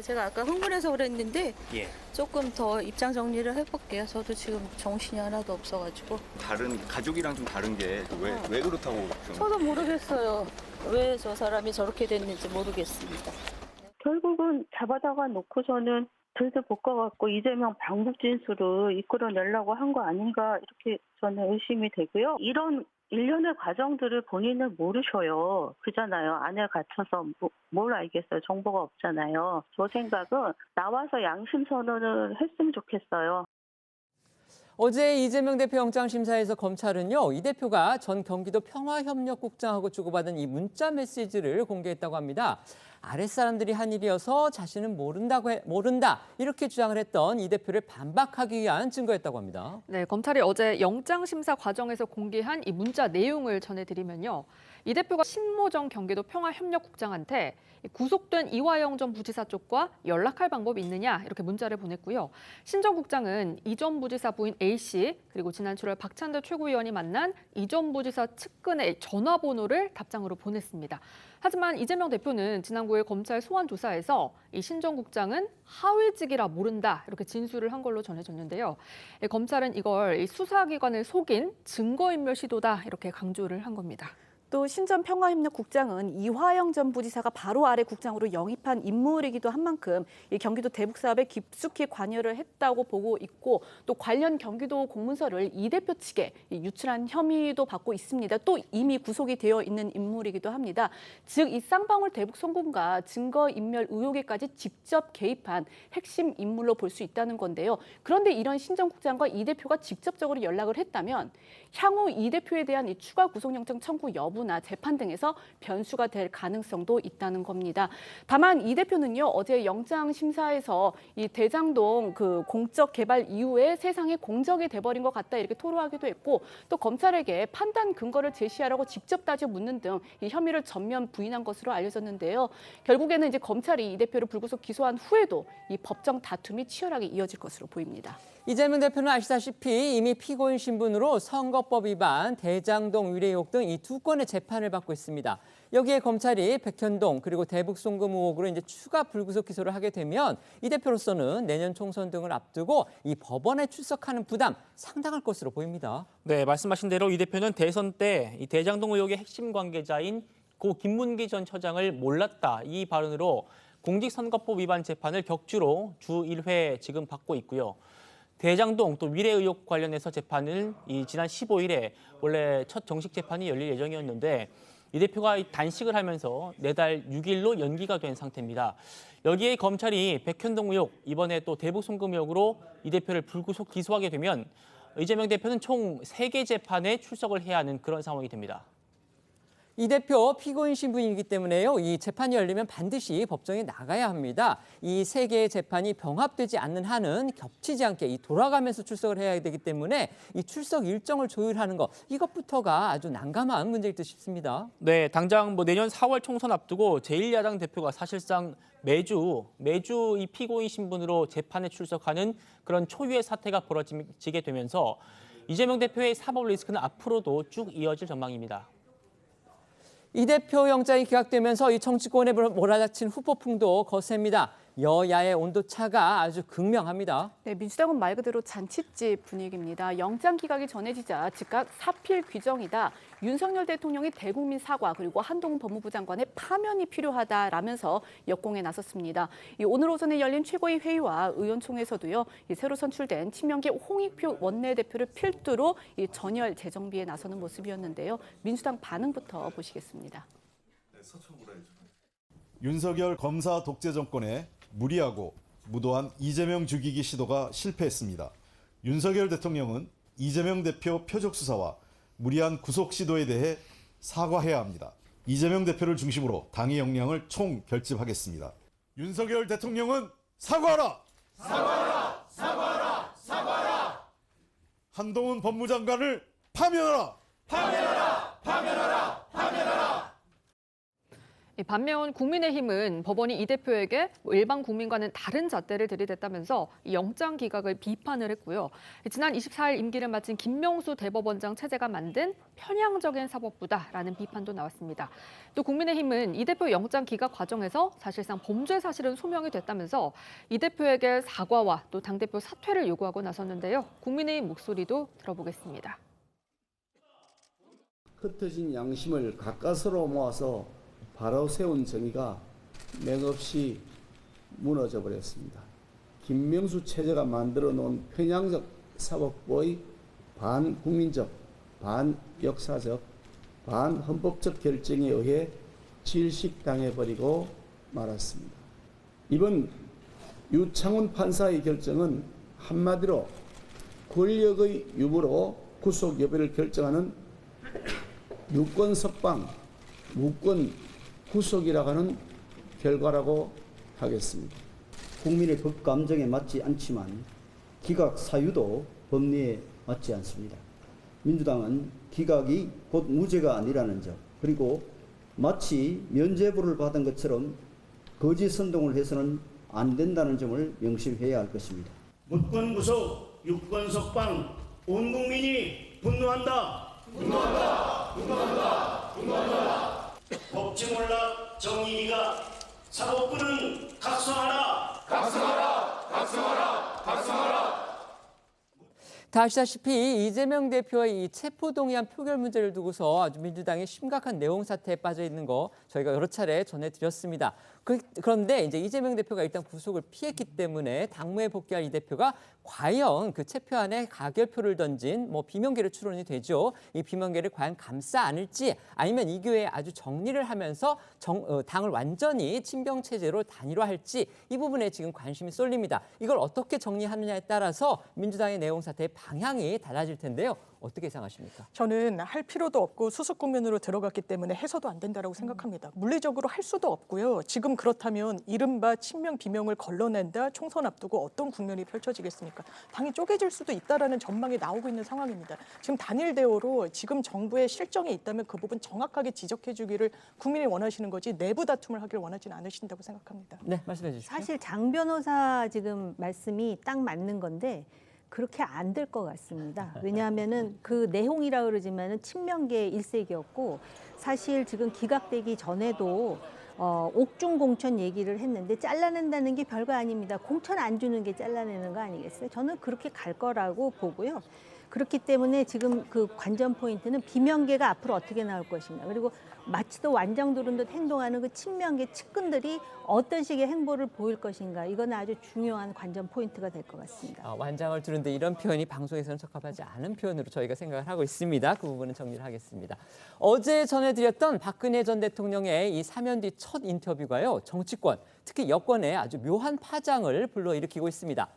제가 아까 흥분해서 그랬는데 예. 조금 더 입장 정리를 해볼게요. 저도 지금 정신이 하나도 없어가지고. 다른 가족이랑 좀 다른 게 왜 그렇다고 좀. 저도 모르겠어요. 왜 저 사람이 저렇게 됐는지 모르겠습니다. 결국은 잡아다가 놓고서는 들들 볶아갖고 이재명 방북 진술을 이끌어내려고 한 거 아닌가, 이렇게 저는 의심이 되고요. 이런 일련의 과정들을 본인은 모르셔요. 그잖아요. 안에 갇혀서 뭘 알겠어요. 정보가 없잖아요. 저 생각은 나와서 양심 선언을 했으면 좋겠어요. 어제 이재명 대표 영장심사에서 검찰은요, 이 대표가 전 경기도 평화협력국장하고 주고받은 이 문자 메시지를 공개했다고 합니다. 아랫사람들이 한 일이어서 자신은 모른다, 이렇게 주장을 했던 이 대표를 반박하기 위한 증거였다고 합니다. 네, 검찰이 어제 영장심사 과정에서 공개한 이 문자 내용을 전해드리면요. 이 대표가 신모정 경기도 평화협력국장한테 구속된 이화영 전 부지사 쪽과 연락할 방법이 있느냐, 이렇게 문자를 보냈고요. 신 전 국장은 이 전 부지사 부인 A씨, 그리고 지난 7월 박찬대 최고위원이 만난 이 전 부지사 측근의 전화번호를 답장으로 보냈습니다. 하지만 이재명 대표는 지난 9일 검찰 소환 조사에서 이 신 전 국장은 하위직이라 모른다, 이렇게 진술을 한 걸로 전해졌는데요. 검찰은 이걸 수사기관을 속인 증거인멸 시도다, 이렇게 강조를 한 겁니다. 또 신전 평화협력국장은 이화영 전 부지사가 바로 아래 국장으로 영입한 인물이기도 한 만큼 이 경기도 대북 사업에 깊숙이 관여를 했다고 보고 있고, 또 관련 경기도 공문서를 이 대표 측에 유출한 혐의도 받고 있습니다. 또 이미 구속이 되어 있는 인물이기도 합니다. 즉 이 쌍방울 대북 송금과 증거인멸 의혹에까지 직접 개입한 핵심 인물로 볼 수 있다는 건데요. 그런데 이런 신 전 국장과 이 대표가 직접적으로 연락을 했다면 향후 이 대표에 대한 이 추가 구속영장 청구 여부나 재판 등에서 변수가 될 가능성도 있다는 겁니다. 다만 이 대표는요, 어제 영장 심사에서 이 대장동 그 공적 개발 이후에 세상에 공적이 돼버린 것 같다, 이렇게 토로하기도 했고, 또 검찰에게 판단 근거를 제시하라고 직접 따져 묻는 등 이 혐의를 전면 부인한 것으로 알려졌는데요. 결국에는 이제 검찰이 이 대표를 불구속 기소한 후에도 이 법정 다툼이 치열하게 이어질 것으로 보입니다. 이재명 대표는 아시다시피 이미 피고인 신분으로 선거법 위반, 대장동 위례 의혹 등 이 두 건의 재판을 받고 있습니다. 여기에 검찰이 백현동 그리고 대북 송금 의혹으로 이제 추가 불구속 기소를 하게 되면 이 대표로서는 내년 총선 등을 앞두고 이 법원에 출석하는 부담 상당할 것으로 보입니다. 네, 말씀하신 대로 이 대표는 대선 때 이 대장동 의혹의 핵심 관계자인 고 김문기 전 처장을 몰랐다, 이 발언으로 공직선거법 위반 재판을 격주로 주 1회 지금 받고 있고요. 대장동 또 위례 의혹 관련해서 재판은 지난 15일에 원래 첫 정식 재판이 열릴 예정이었는데 이 대표가 단식을 하면서 내달 6일로 연기가 된 상태입니다. 여기에 검찰이 백현동 의혹, 이번에 또 대북 송금 의혹으로 이 대표를 불구속 기소하게 되면 이재명 대표는 총 3개 재판에 출석을 해야 하는 그런 상황이 됩니다. 이 대표 피고인 신분이기 때문에요. 이 재판이 열리면 반드시 법정에 나가야 합니다. 이 세 개의 재판이 병합되지 않는 한은 겹치지 않게 돌아가면서 출석을 해야 되기 때문에 이 출석 일정을 조율하는 것, 이것부터가 아주 난감한 문제일 듯 싶습니다. 네, 당장 내년 4월 총선 앞두고 제1야당 대표가 사실상 매주 이 피고인 신분으로 재판에 출석하는 그런 초유의 사태가 벌어지게 되면서 이재명 대표의 사법 리스크는 앞으로도 쭉 이어질 전망입니다. 이 대표 영장이 기각되면서 이 정치권에 몰아닥친 후폭풍도 거셉니다. 여야의 온도차가 아주 극명합니다. 네, 민주당은 말 그대로 잔칫집 분위기입니다. 영장 기각이 전해지자 즉각 사필 규정이다. 윤석열 대통령이 대국민 사과 그리고 한동훈 법무부 장관의 파면이 필요하다라면서 역공에 나섰습니다. 오늘 오전에 열린 최고위 회의와 의원총회에서도요. 새로 선출된 친명계 홍익표 원내대표를 필두로 전열 재정비에 나서는 모습이었는데요. 민주당 반응부터 보시겠습니다. 윤석열 검사 독재 정권에 무리하고 무도한 이재명 죽이기 시도가 실패했습니다. 윤석열 대통령은 이재명 대표 표적 수사와 무리한 구속 시도에 대해 사과해야 합니다. 이재명 대표를 중심으로 당의 역량을 총결집하겠습니다. 윤석열 대통령은 사과하라! 사과하라! 사과하라! 사과하라! 한동훈 법무장관을 파면하라! 파면하라! 파면하라! 파면하라! 반면 국민의힘은 법원이 이 대표에게 일반 국민과는 다른 잣대를 들이댔다면서 영장 기각을 비판을 했고요. 지난 24일 임기를 마친 김명수 대법원장 체제가 만든 편향적인 사법부다라는 비판도 나왔습니다. 또 국민의힘은 이 대표 영장 기각 과정에서 사실상 범죄 사실은 소명이 됐다면서 이 대표에게 사과와 또 당대표 사퇴를 요구하고 나섰는데요. 국민의힘 목소리도 들어보겠습니다. 흩어진 양심을 가까스로 모아서 바로 세운 정의가 맥없이 무너져 버렸습니다. 김명수 체제가 만들어 놓은 편향적 사법부의 반국민적, 반역사적, 반헌법적 결정에 의해 질식당해버리고 말았습니다. 이번 유창훈 판사의 결정은 한마디로 권력의 유무로 구속 여부를 결정하는 유권 석방, 무권 구속이라고 하는 결과라고 하겠습니다. 국민의 법 감정에 맞지 않지만 기각 사유도 법리에 맞지 않습니다. 민주당은 기각이 곧 무죄가 아니라는 점, 그리고 마치 면죄부를 받은 것처럼 거짓 선동을 해서는 안 된다는 점을 명심해야 할 것입니다. 무권 구속, 유권 석방, 온 국민이 분노한다. 분노한다. 분노한다. 분노한다. 법치 몰락 정의가 사법부는 각성하라. 각성하라. 각성하라. 각성하라. 다 아시다시피 이재명 대표의 이 체포동의안 표결 문제를 두고서 아주 민주당이 심각한 내용 사태에 빠져 있는 거 저희가 여러 차례 전해드렸습니다. 그런데 이제 이재명 대표가 일단 구속을 피했기 때문에 당무에 복귀할 이 대표가 과연 그 체포안에 가결표를 던진 비명계로 추론이 되죠. 이 비명계를 과연 감싸 안을지 아니면 이 교회에 아주 정리를 하면서 당을 완전히 친병 체제로 단일화할지 이 부분에 지금 관심이 쏠립니다. 이걸 어떻게 정리하느냐에 따라서 민주당의 내용 사태의 방향이 달라질 텐데요. 어떻게 예상하십니까? 저는 할 필요도 없고 수습 국면으로 들어갔기 때문에 해서도 안 된다고 생각합니다. 물리적으로 할 수도 없고요. 지금 그렇다면 이른바 친명 비명을 걸러낸다 총선 앞두고 어떤 국면이 펼쳐지겠습니까? 당이 쪼개질 수도 있다라는 전망이 나오고 있는 상황입니다. 지금 단일 대오로 지금 정부의 실정이 있다면 그 부분 정확하게 지적해 주기를 국민이 원하시는 거지 내부 다툼을 하길 원하지는 않으신다고 생각합니다. 네, 말씀해 주시죠. 사실 장 변호사 지금 말씀이 딱 맞는 건데 그렇게 안 될 것 같습니다. 왜냐하면은 그 내용이라 그러지만은 친명계 일색이었고 사실 지금 기각되기 전에도 옥중 공천 얘기를 했는데 잘라낸다는 게 별거 아닙니다. 공천 안 주는 게 잘라내는 거 아니겠어요? 저는 그렇게 갈 거라고 보고요. 그렇기 때문에 지금 그 관전 포인트는 비명계가 앞으로 어떻게 나올 것인가. 그리고 마치도 완장 두른 듯 행동하는 그 친명계 측근들이 어떤 식의 행보를 보일 것인가. 이건 아주 중요한 관전 포인트가 될 것 같습니다. 완장을 두는데 이런 표현이 방송에서는 적합하지 않은 표현으로 저희가 생각을 하고 있습니다. 그 부분은 정리를 하겠습니다. 어제 전해드렸던 박근혜 전 대통령의 이 사면 뒤 첫 인터뷰가요. 정치권, 특히 여권에 아주 묘한 파장을 불러일으키고 있습니다.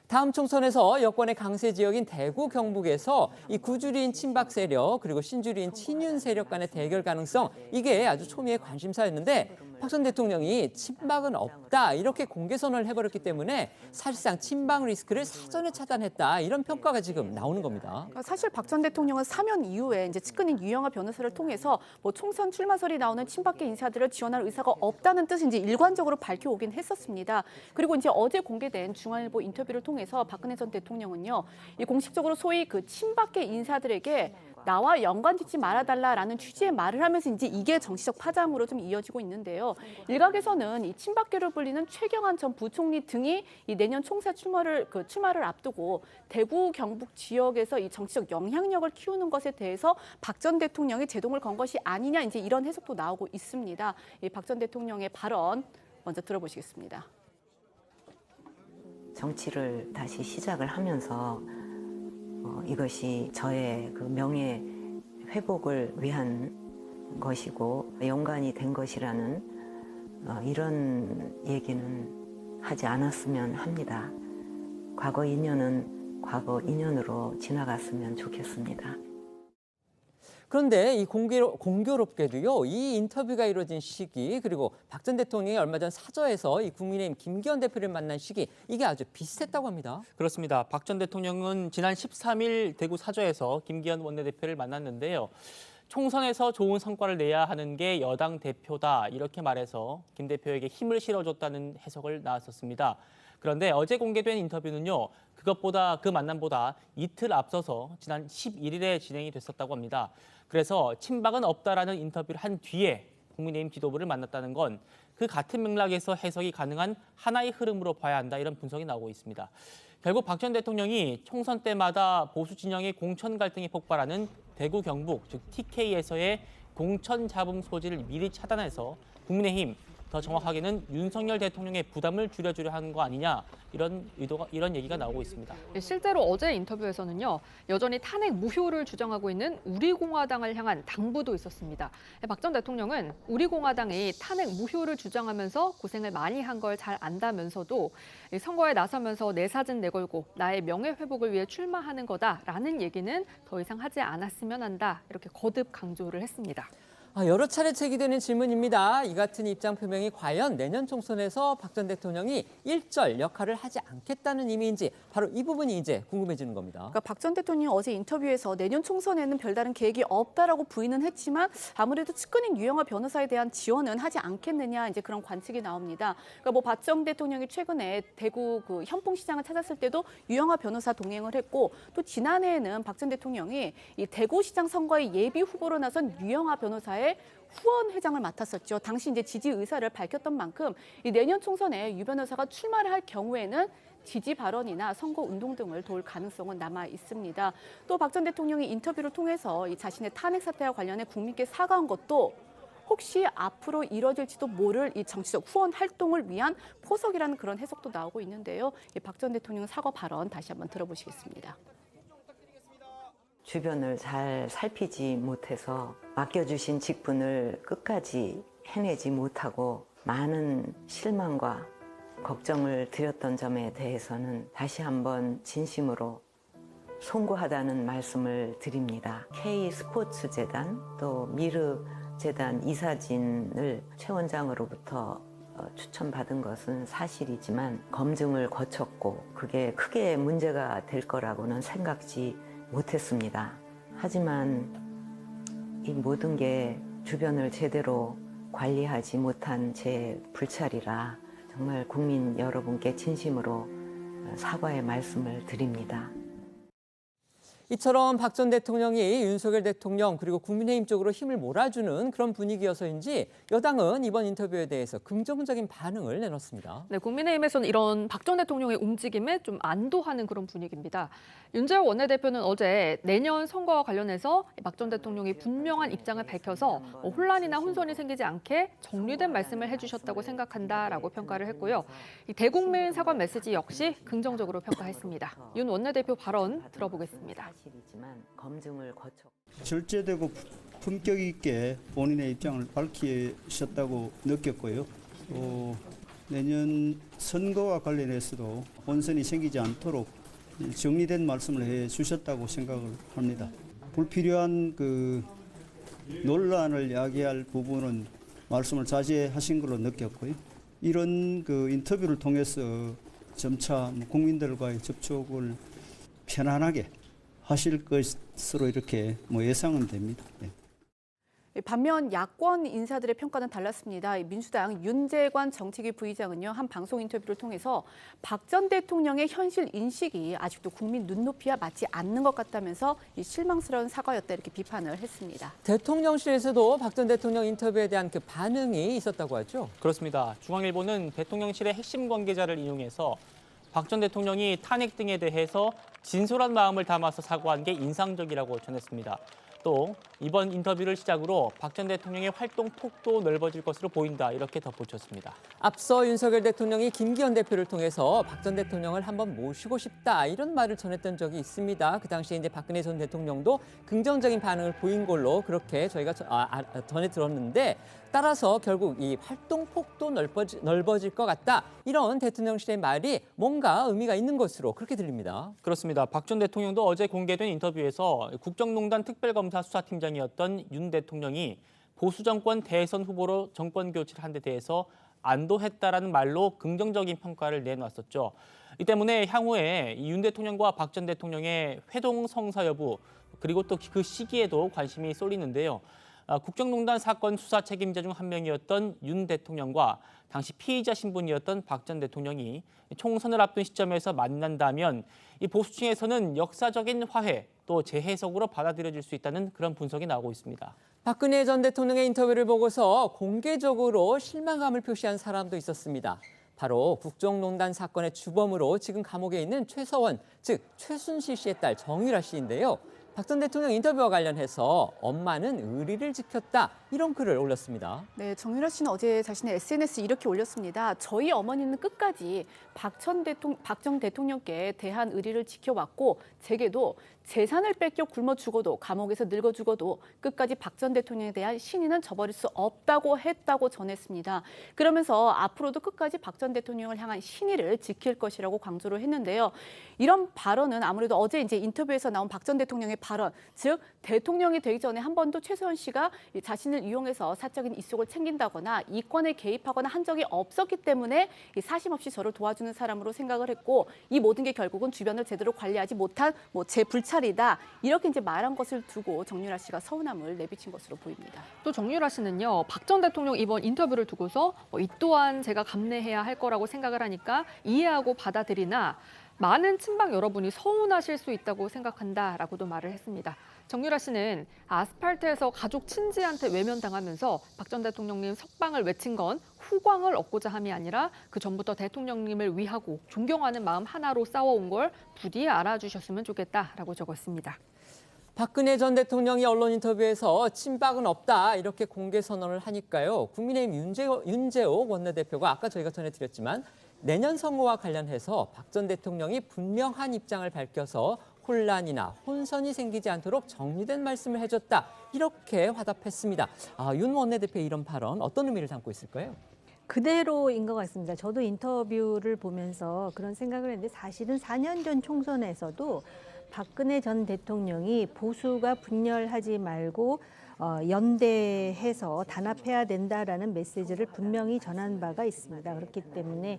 다음 총선에서 여권의 강세 지역인 대구, 경북에서 이 구주리인 친박 세력 그리고 신주리인 친윤 세력 간의 대결 가능성 이게 아주 초미의 관심사였는데 박 전 대통령이 친박은 없다 이렇게 공개 선언을 해버렸기 때문에 사실상 친박 리스크를 사전에 차단했다 이런 평가가 지금 나오는 겁니다. 사실 박 전 대통령은 사면 이후에 이제 측근인 유영하 변호사를 통해서 총선 출마설이 나오는 친박계 인사들을 지원할 의사가 없다는 뜻을 이제 일관적으로 밝혀오긴 했었습니다. 그리고 이제 어제 공개된 중앙일보 인터뷰를 통해서 박근혜 전 대통령은요, 이 공식적으로 소위 그 친박계 인사들에게 나와 연관짓지 말아달라라는 취지의 말을 하면서 이제 이게 정치적 파장으로 좀 이어지고 있는데요. 일각에서는 이 친박계로 불리는 최경환 전 부총리 등이 이 내년 총선 출마를 앞두고 대구 경북 지역에서 이 정치적 영향력을 키우는 것에 대해서 박 전 대통령이 제동을 건 것이 아니냐 이제 이런 해석도 나오고 있습니다. 이 박 전 대통령의 발언 먼저 들어보시겠습니다. 정치를 다시 시작을 하면서 이것이 저의 그 명예 회복을 위한 것이고 연관이 된 것이라는 이런 얘기는 하지 않았으면 합니다. 과거 인연은 과거 인연으로 지나갔으면 좋겠습니다. 그런데 이 공교롭게도요, 이 인터뷰가 이루어진 시기 그리고 박 전 대통령이 얼마 전 사저에서 이 국민의힘 김기현 대표를 만난 시기 이게 아주 비슷했다고 합니다. 그렇습니다. 박 전 대통령은 지난 13일 대구 사저에서 김기현 원내대표를 만났는데요. 총선에서 좋은 성과를 내야 하는 게 여당 대표다 이렇게 말해서 김 대표에게 힘을 실어줬다는 해석을 나왔었습니다. 그런데 어제 공개된 인터뷰는요. 그 만남보다 이틀 앞서서 지난 11일에 진행이 됐었다고 합니다. 그래서 친박은 없다라는 인터뷰를 한 뒤에 국민의힘 지도부를 만났다는 건 그 같은 맥락에서 해석이 가능한 하나의 흐름으로 봐야 한다 이런 분석이 나오고 있습니다. 결국 박 전 대통령이 총선 때마다 보수 진영의 공천 갈등이 폭발하는 대구 경북 즉 TK에서의 공천 잡음 소지를 미리 차단해서 국민의힘 더 정확하게는 윤석열 대통령의 부담을 줄여주려 하는 거 아니냐 이런 얘기가 나오고 있습니다. 실제로 어제 인터뷰에서는요. 여전히 탄핵 무효를 주장하고 있는 우리공화당을 향한 당부도 있었습니다. 박 전 대통령은 우리공화당이 탄핵 무효를 주장하면서 고생을 많이 한 걸 잘 안다면서도 선거에 나서면서 내 사진 내걸고 나의 명예 회복을 위해 출마하는 거다라는 얘기는 더 이상 하지 않았으면 한다. 이렇게 거듭 강조를 했습니다. 여러 차례 제기되는 질문입니다. 이 같은 입장 표명이 과연 내년 총선에서 박 전 대통령이 일절 역할을 하지 않겠다는 의미인지 바로 이 부분이 이제 궁금해지는 겁니다. 그러니까 박 전 대통령이 어제 인터뷰에서 내년 총선에는 별다른 계획이 없다라고 부인은 했지만 아무래도 측근인 유영하 변호사에 대한 지원은 하지 않겠느냐 이제 그런 관측이 나옵니다. 그러니까 뭐 박 전 대통령이 최근에 대구 그 현풍시장을 찾았을 때도 유영하 변호사 동행을 했고 또 지난해에는 박 전 대통령이 이 대구시장 선거의 예비 후보로 나선 유영하 변호사의 후원회장을 맡았었죠. 당시 이제 지지 의사를 밝혔던 만큼 이 내년 총선에 유 변호사가 출마를 할 경우에는 지지 발언이나 선거 운동 등을 도울 가능성은 남아 있습니다. 또 박 전 대통령이 인터뷰를 통해서 이 자신의 탄핵 사태와 관련해 국민께 사과한 것도 혹시 앞으로 이뤄질지도 모를 이 정치적 후원 활동을 위한 포석이라는 그런 해석도 나오고 있는데요. 박 전 대통령 사과 발언 다시 한번 들어보시겠습니다. 주변을 잘 살피지 못해서 맡겨주신 직분을 끝까지 해내지 못하고 많은 실망과 걱정을 드렸던 점에 대해서는 다시 한번 진심으로 송구하다는 말씀을 드립니다. K스포츠재단 또 미르재단 이사진을 최 원장으로부터 추천받은 것은 사실이지만 검증을 거쳤고 그게 크게 문제가 될 거라고는 생각지 못했습니다. 하지만 이 모든 게 주변을 제대로 관리하지 못한 제 불찰이라 정말 국민 여러분께 진심으로 사과의 말씀을 드립니다. 이처럼 박 전 대통령이 윤석열 대통령 그리고 국민의힘 쪽으로 힘을 몰아주는 그런 분위기여서인지 여당은 이번 인터뷰에 대해서 긍정적인 반응을 내놨습니다. 네, 국민의힘에서는 이런 박 전 대통령의 움직임에 좀 안도하는 그런 분위기입니다. 윤재호 원내대표는 어제 내년 선거와 관련해서 박 전 대통령이 분명한 입장을 밝혀서 혼란이나 혼선이 생기지 않게 정리된 말씀을 해주셨다고 생각한다라고 평가를 했고요. 이 대국민 사과 메시지 역시 긍정적으로 평가했습니다. 윤 원내대표 발언 들어보겠습니다. 검증을 거쳐 절제되고 품격 있게 본인의 입장을 밝히셨다고 느꼈고요. 내년 선거와 관련해서도 혼선이 생기지 않도록 정리된 말씀을 해 주셨다고 생각을 합니다. 불필요한 그 논란을 야기할 부분은 말씀을 자제하신 걸로 느꼈고요. 이런 그 인터뷰를 통해서 점차 국민들과의 접촉을 편안하게 하실 것으로 이렇게 예상은 됩니다. 네. 반면 야권 인사들의 평가는 달랐습니다. 민주당 윤재관 정책위 부의장은요, 한 방송 인터뷰를 통해서 박 전 대통령의 현실 인식이 아직도 국민 눈높이와 맞지 않는 것 같다면서 이 실망스러운 사과였다 이렇게 비판을 했습니다. 대통령실에서도 박 전 대통령 인터뷰에 대한 그 반응이 있었다고 하죠. 그렇습니다. 중앙일보는 대통령실의 핵심 관계자를 인용해서 박 전 대통령이 탄핵 등에 대해서 진솔한 마음을 담아서 사과한 게 인상적이라고 전했습니다. 또 이번 인터뷰를 시작으로 박 전 대통령의 활동 폭도 넓어질 것으로 보인다 이렇게 덧붙였습니다. 앞서 윤석열 대통령이 김기현 대표를 통해서 박 전 대통령을 한번 모시고 싶다 이런 말을 전했던 적이 있습니다. 그 당시에 이제 박근혜 전 대통령도 긍정적인 반응을 보인 걸로 그렇게 저희가 전해 들었는데 따라서 결국 이 활동 폭도 넓어질 것 같다 이런 대통령실의 말이 뭔가 의미가 있는 것으로 그렇게 들립니다. 그렇습니다. 박 전 대통령도 어제 공개된 인터뷰에서 국정농단 특별검사 수사팀장이었던 윤 대통령이 보수 정권 대선 후보로 정권 교체를 한 데 대해서 안도했다라는 말로 긍정적인 평가를 내놨었죠. 이 때문에 향후에 윤 대통령과 박 전 대통령의 회동 성사 여부 그리고 또 그 시기에도 관심이 쏠리는데요. 국정농단 사건 수사 책임자 중 한 명이었던 윤 대통령과 당시 피의자 신분이었던 박 전 대통령이 총선을 앞둔 시점에서 만난다면 이 보수층에서는 역사적인 화해 또 재해석으로 받아들여질 수 있다는 그런 분석이 나오고 있습니다. 박근혜 전 대통령의 인터뷰를 보고서 공개적으로 실망감을 표시한 사람도 있었습니다. 바로 국정농단 사건의 주범으로 지금 감옥에 있는 최서원, 즉 최순실 씨의 딸 정유라 씨인데요. 박 전 대통령 인터뷰와 관련해서 엄마는 의리를 지켰다 이런 글을 올렸습니다. 네, 정유라 씨는 어제 자신의 SNS에 이렇게 올렸습니다. 저희 어머니는 끝까지 박 전 대통령께 대한 의리를 지켜왔고 제게도 재산을 뺏겨 굶어 죽어도 감옥에서 늙어 죽어도 끝까지 박 전 대통령에 대한 신의는 저버릴 수 없다고 했다고 전했습니다. 그러면서 앞으로도 끝까지 박 전 대통령을 향한 신의를 지킬 것이라고 강조를 했는데요. 이런 발언은 아무래도 어제 이제 인터뷰에서 나온 박 전 대통령의 발언, 즉 대통령이 되기 전에 한 번도 최서원 씨가 자신을 이용해서 사적인 이속을 챙긴다거나 이권에 개입하거나 한 적이 없었기 때문에 사심 없이 저를 도와주는 사람으로 생각을 했고 이 모든 게 결국은 주변을 제대로 관리하지 못한 제 불찰이다 이렇게 이제 말한 것을 두고 정유라 씨가 서운함을 내비친 것으로 보입니다. 또 정유라 씨는요, 박 전 대통령 이번 인터뷰를 두고서 이 또한 제가 감내해야 할 거라고 생각을 하니까 이해하고 받아들이나 많은 친박 여러분이 서운하실 수 있다고 생각한다라고도 말을 했습니다. 정유라 씨는 아스팔트에서 가족 친지한테 외면당하면서 박 전 대통령님 석방을 외친 건 후광을 얻고자 함이 아니라 그 전부터 대통령님을 위하고 존경하는 마음 하나로 싸워온 걸 부디 알아주셨으면 좋겠다라고 적었습니다. 박근혜 전 대통령이 언론 인터뷰에서 친박은 없다 이렇게 공개 선언을 하니까요. 국민의힘 윤재옥 원내대표가 아까 저희가 전해드렸지만 내년 선거와 관련해서 박 전 대통령이 분명한 입장을 밝혀서 혼란이나 혼선이 생기지 않도록 정리된 말씀을 해줬다 이렇게 화답했습니다. 윤 원내대표의 이런 발언 어떤 의미를 담고 있을까요? 그대로인 것 같습니다. 저도 인터뷰를 보면서 그런 생각을 했는데 사실은 4년 전 총선에서도 박근혜 전 대통령이 보수가 분열하지 말고 연대해서 단합해야 된다라는 메시지를 분명히 전한 바가 있습니다. 그렇기 때문에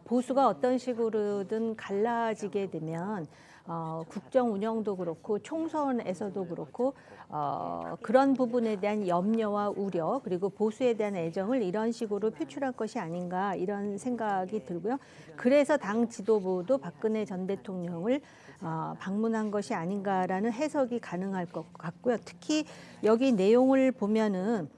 보수가 어떤 식으로든 갈라지게 되면 국정 운영도 그렇고 총선에서도 그렇고 그런 부분에 대한 염려와 우려 그리고 보수에 대한 애정을 이런 식으로 표출할 것이 아닌가 이런 생각이 들고요. 그래서 당 지도부도 박근혜 전 대통령을 방문한 것이 아닌가라는 해석이 가능할 것 같고요. 특히 여기 내용을 보면은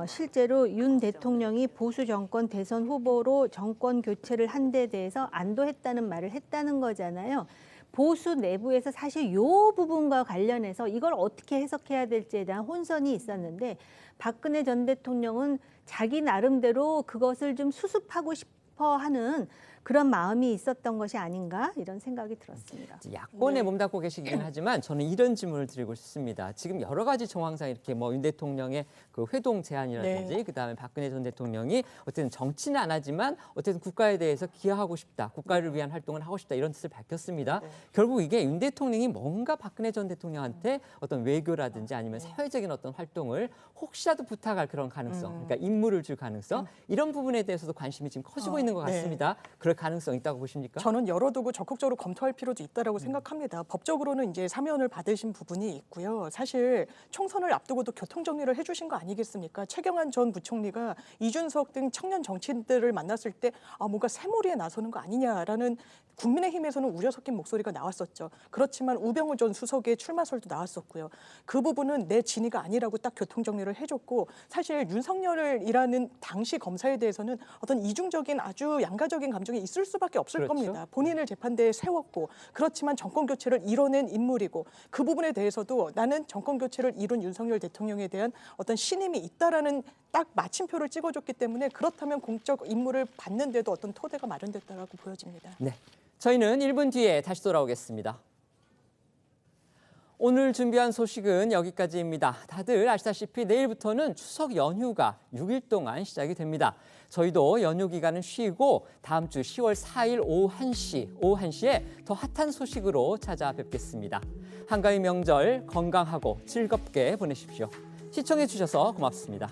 실제로 윤 대통령이 보수 정권 대선 후보로 정권 교체를 한 데 대해서 안도했다는 말을 했다는 거잖아요. 보수 내부에서 사실 이 부분과 관련해서 이걸 어떻게 해석해야 될지에 대한 혼선이 있었는데 박근혜 전 대통령은 자기 나름대로 그것을 좀 수습하고 싶어 하는 그런 마음이 있었던 것이 아닌가 이런 생각이 들었습니다. 야권에 몸담고 계시긴 하지만 저는 이런 질문을 드리고 싶습니다. 지금 여러 가지 정황상 이렇게 윤 대통령의 그 회동 제안이라든지 그다음에 박근혜 전 대통령이 어쨌든 정치는 안 하지만 어쨌든 국가에 대해서 기여하고 싶다, 국가를 위한 활동을 하고 싶다 이런 뜻을 밝혔습니다. 결국 이게 윤 대통령이 뭔가 박근혜 전 대통령한테 어떤 외교라든지 아니면 사회적인 어떤 활동을 혹시라도 부탁할 그런 가능성, 그러니까 임무를 줄 가능성 이런 부분에 대해서도 관심이 지금 커지고 있는 것 같습니다. 그렇기 가능성이 있다고 보십니까? 저는 열어두고 적극적으로 검토할 필요도 있다라고 생각합니다. 법적으로는 이제 사면을 받으신 부분이 있고요. 사실 총선을 앞두고도 교통 정리를 해주신 거 아니겠습니까? 최경환 전 부총리가 이준석 등 청년 정치인들을 만났을 때 뭔가 새몰이에 나서는 거 아니냐라는 국민의힘에서는 우려 섞인 목소리가 나왔었죠. 그렇지만 우병우 전 수석의 출마설도 나왔었고요. 그 부분은 내 진위가 아니라고 딱 교통 정리를 해줬고 사실 윤석열이라는 당시 검사에 대해서는 어떤 이중적인 아주 양가적인 감정이 있을 수밖에 없을 겁니다. 본인을 재판대에 세웠고 그렇지만 정권 교체를 이뤄낸 인물이고 그 부분에 대해서도 나는 정권 교체를 이룬 윤석열 대통령에 대한 어떤 신임이 있다라는 딱 마침표를 찍어줬기 때문에 그렇다면 공적 임무를 받는데도 어떤 토대가 마련됐다라고 보여집니다. 네, 저희는 1분 뒤에 다시 돌아오겠습니다. 오늘 준비한 소식은 여기까지입니다. 다들 아시다시피 내일부터는 추석 연휴가 6일 동안 시작이 됩니다. 저희도 연휴 기간은 쉬고 다음 주 10월 4일 오후 1시에 더 핫한 소식으로 찾아뵙겠습니다. 한가위 명절 건강하고 즐겁게 보내십시오. 시청해 주셔서 고맙습니다.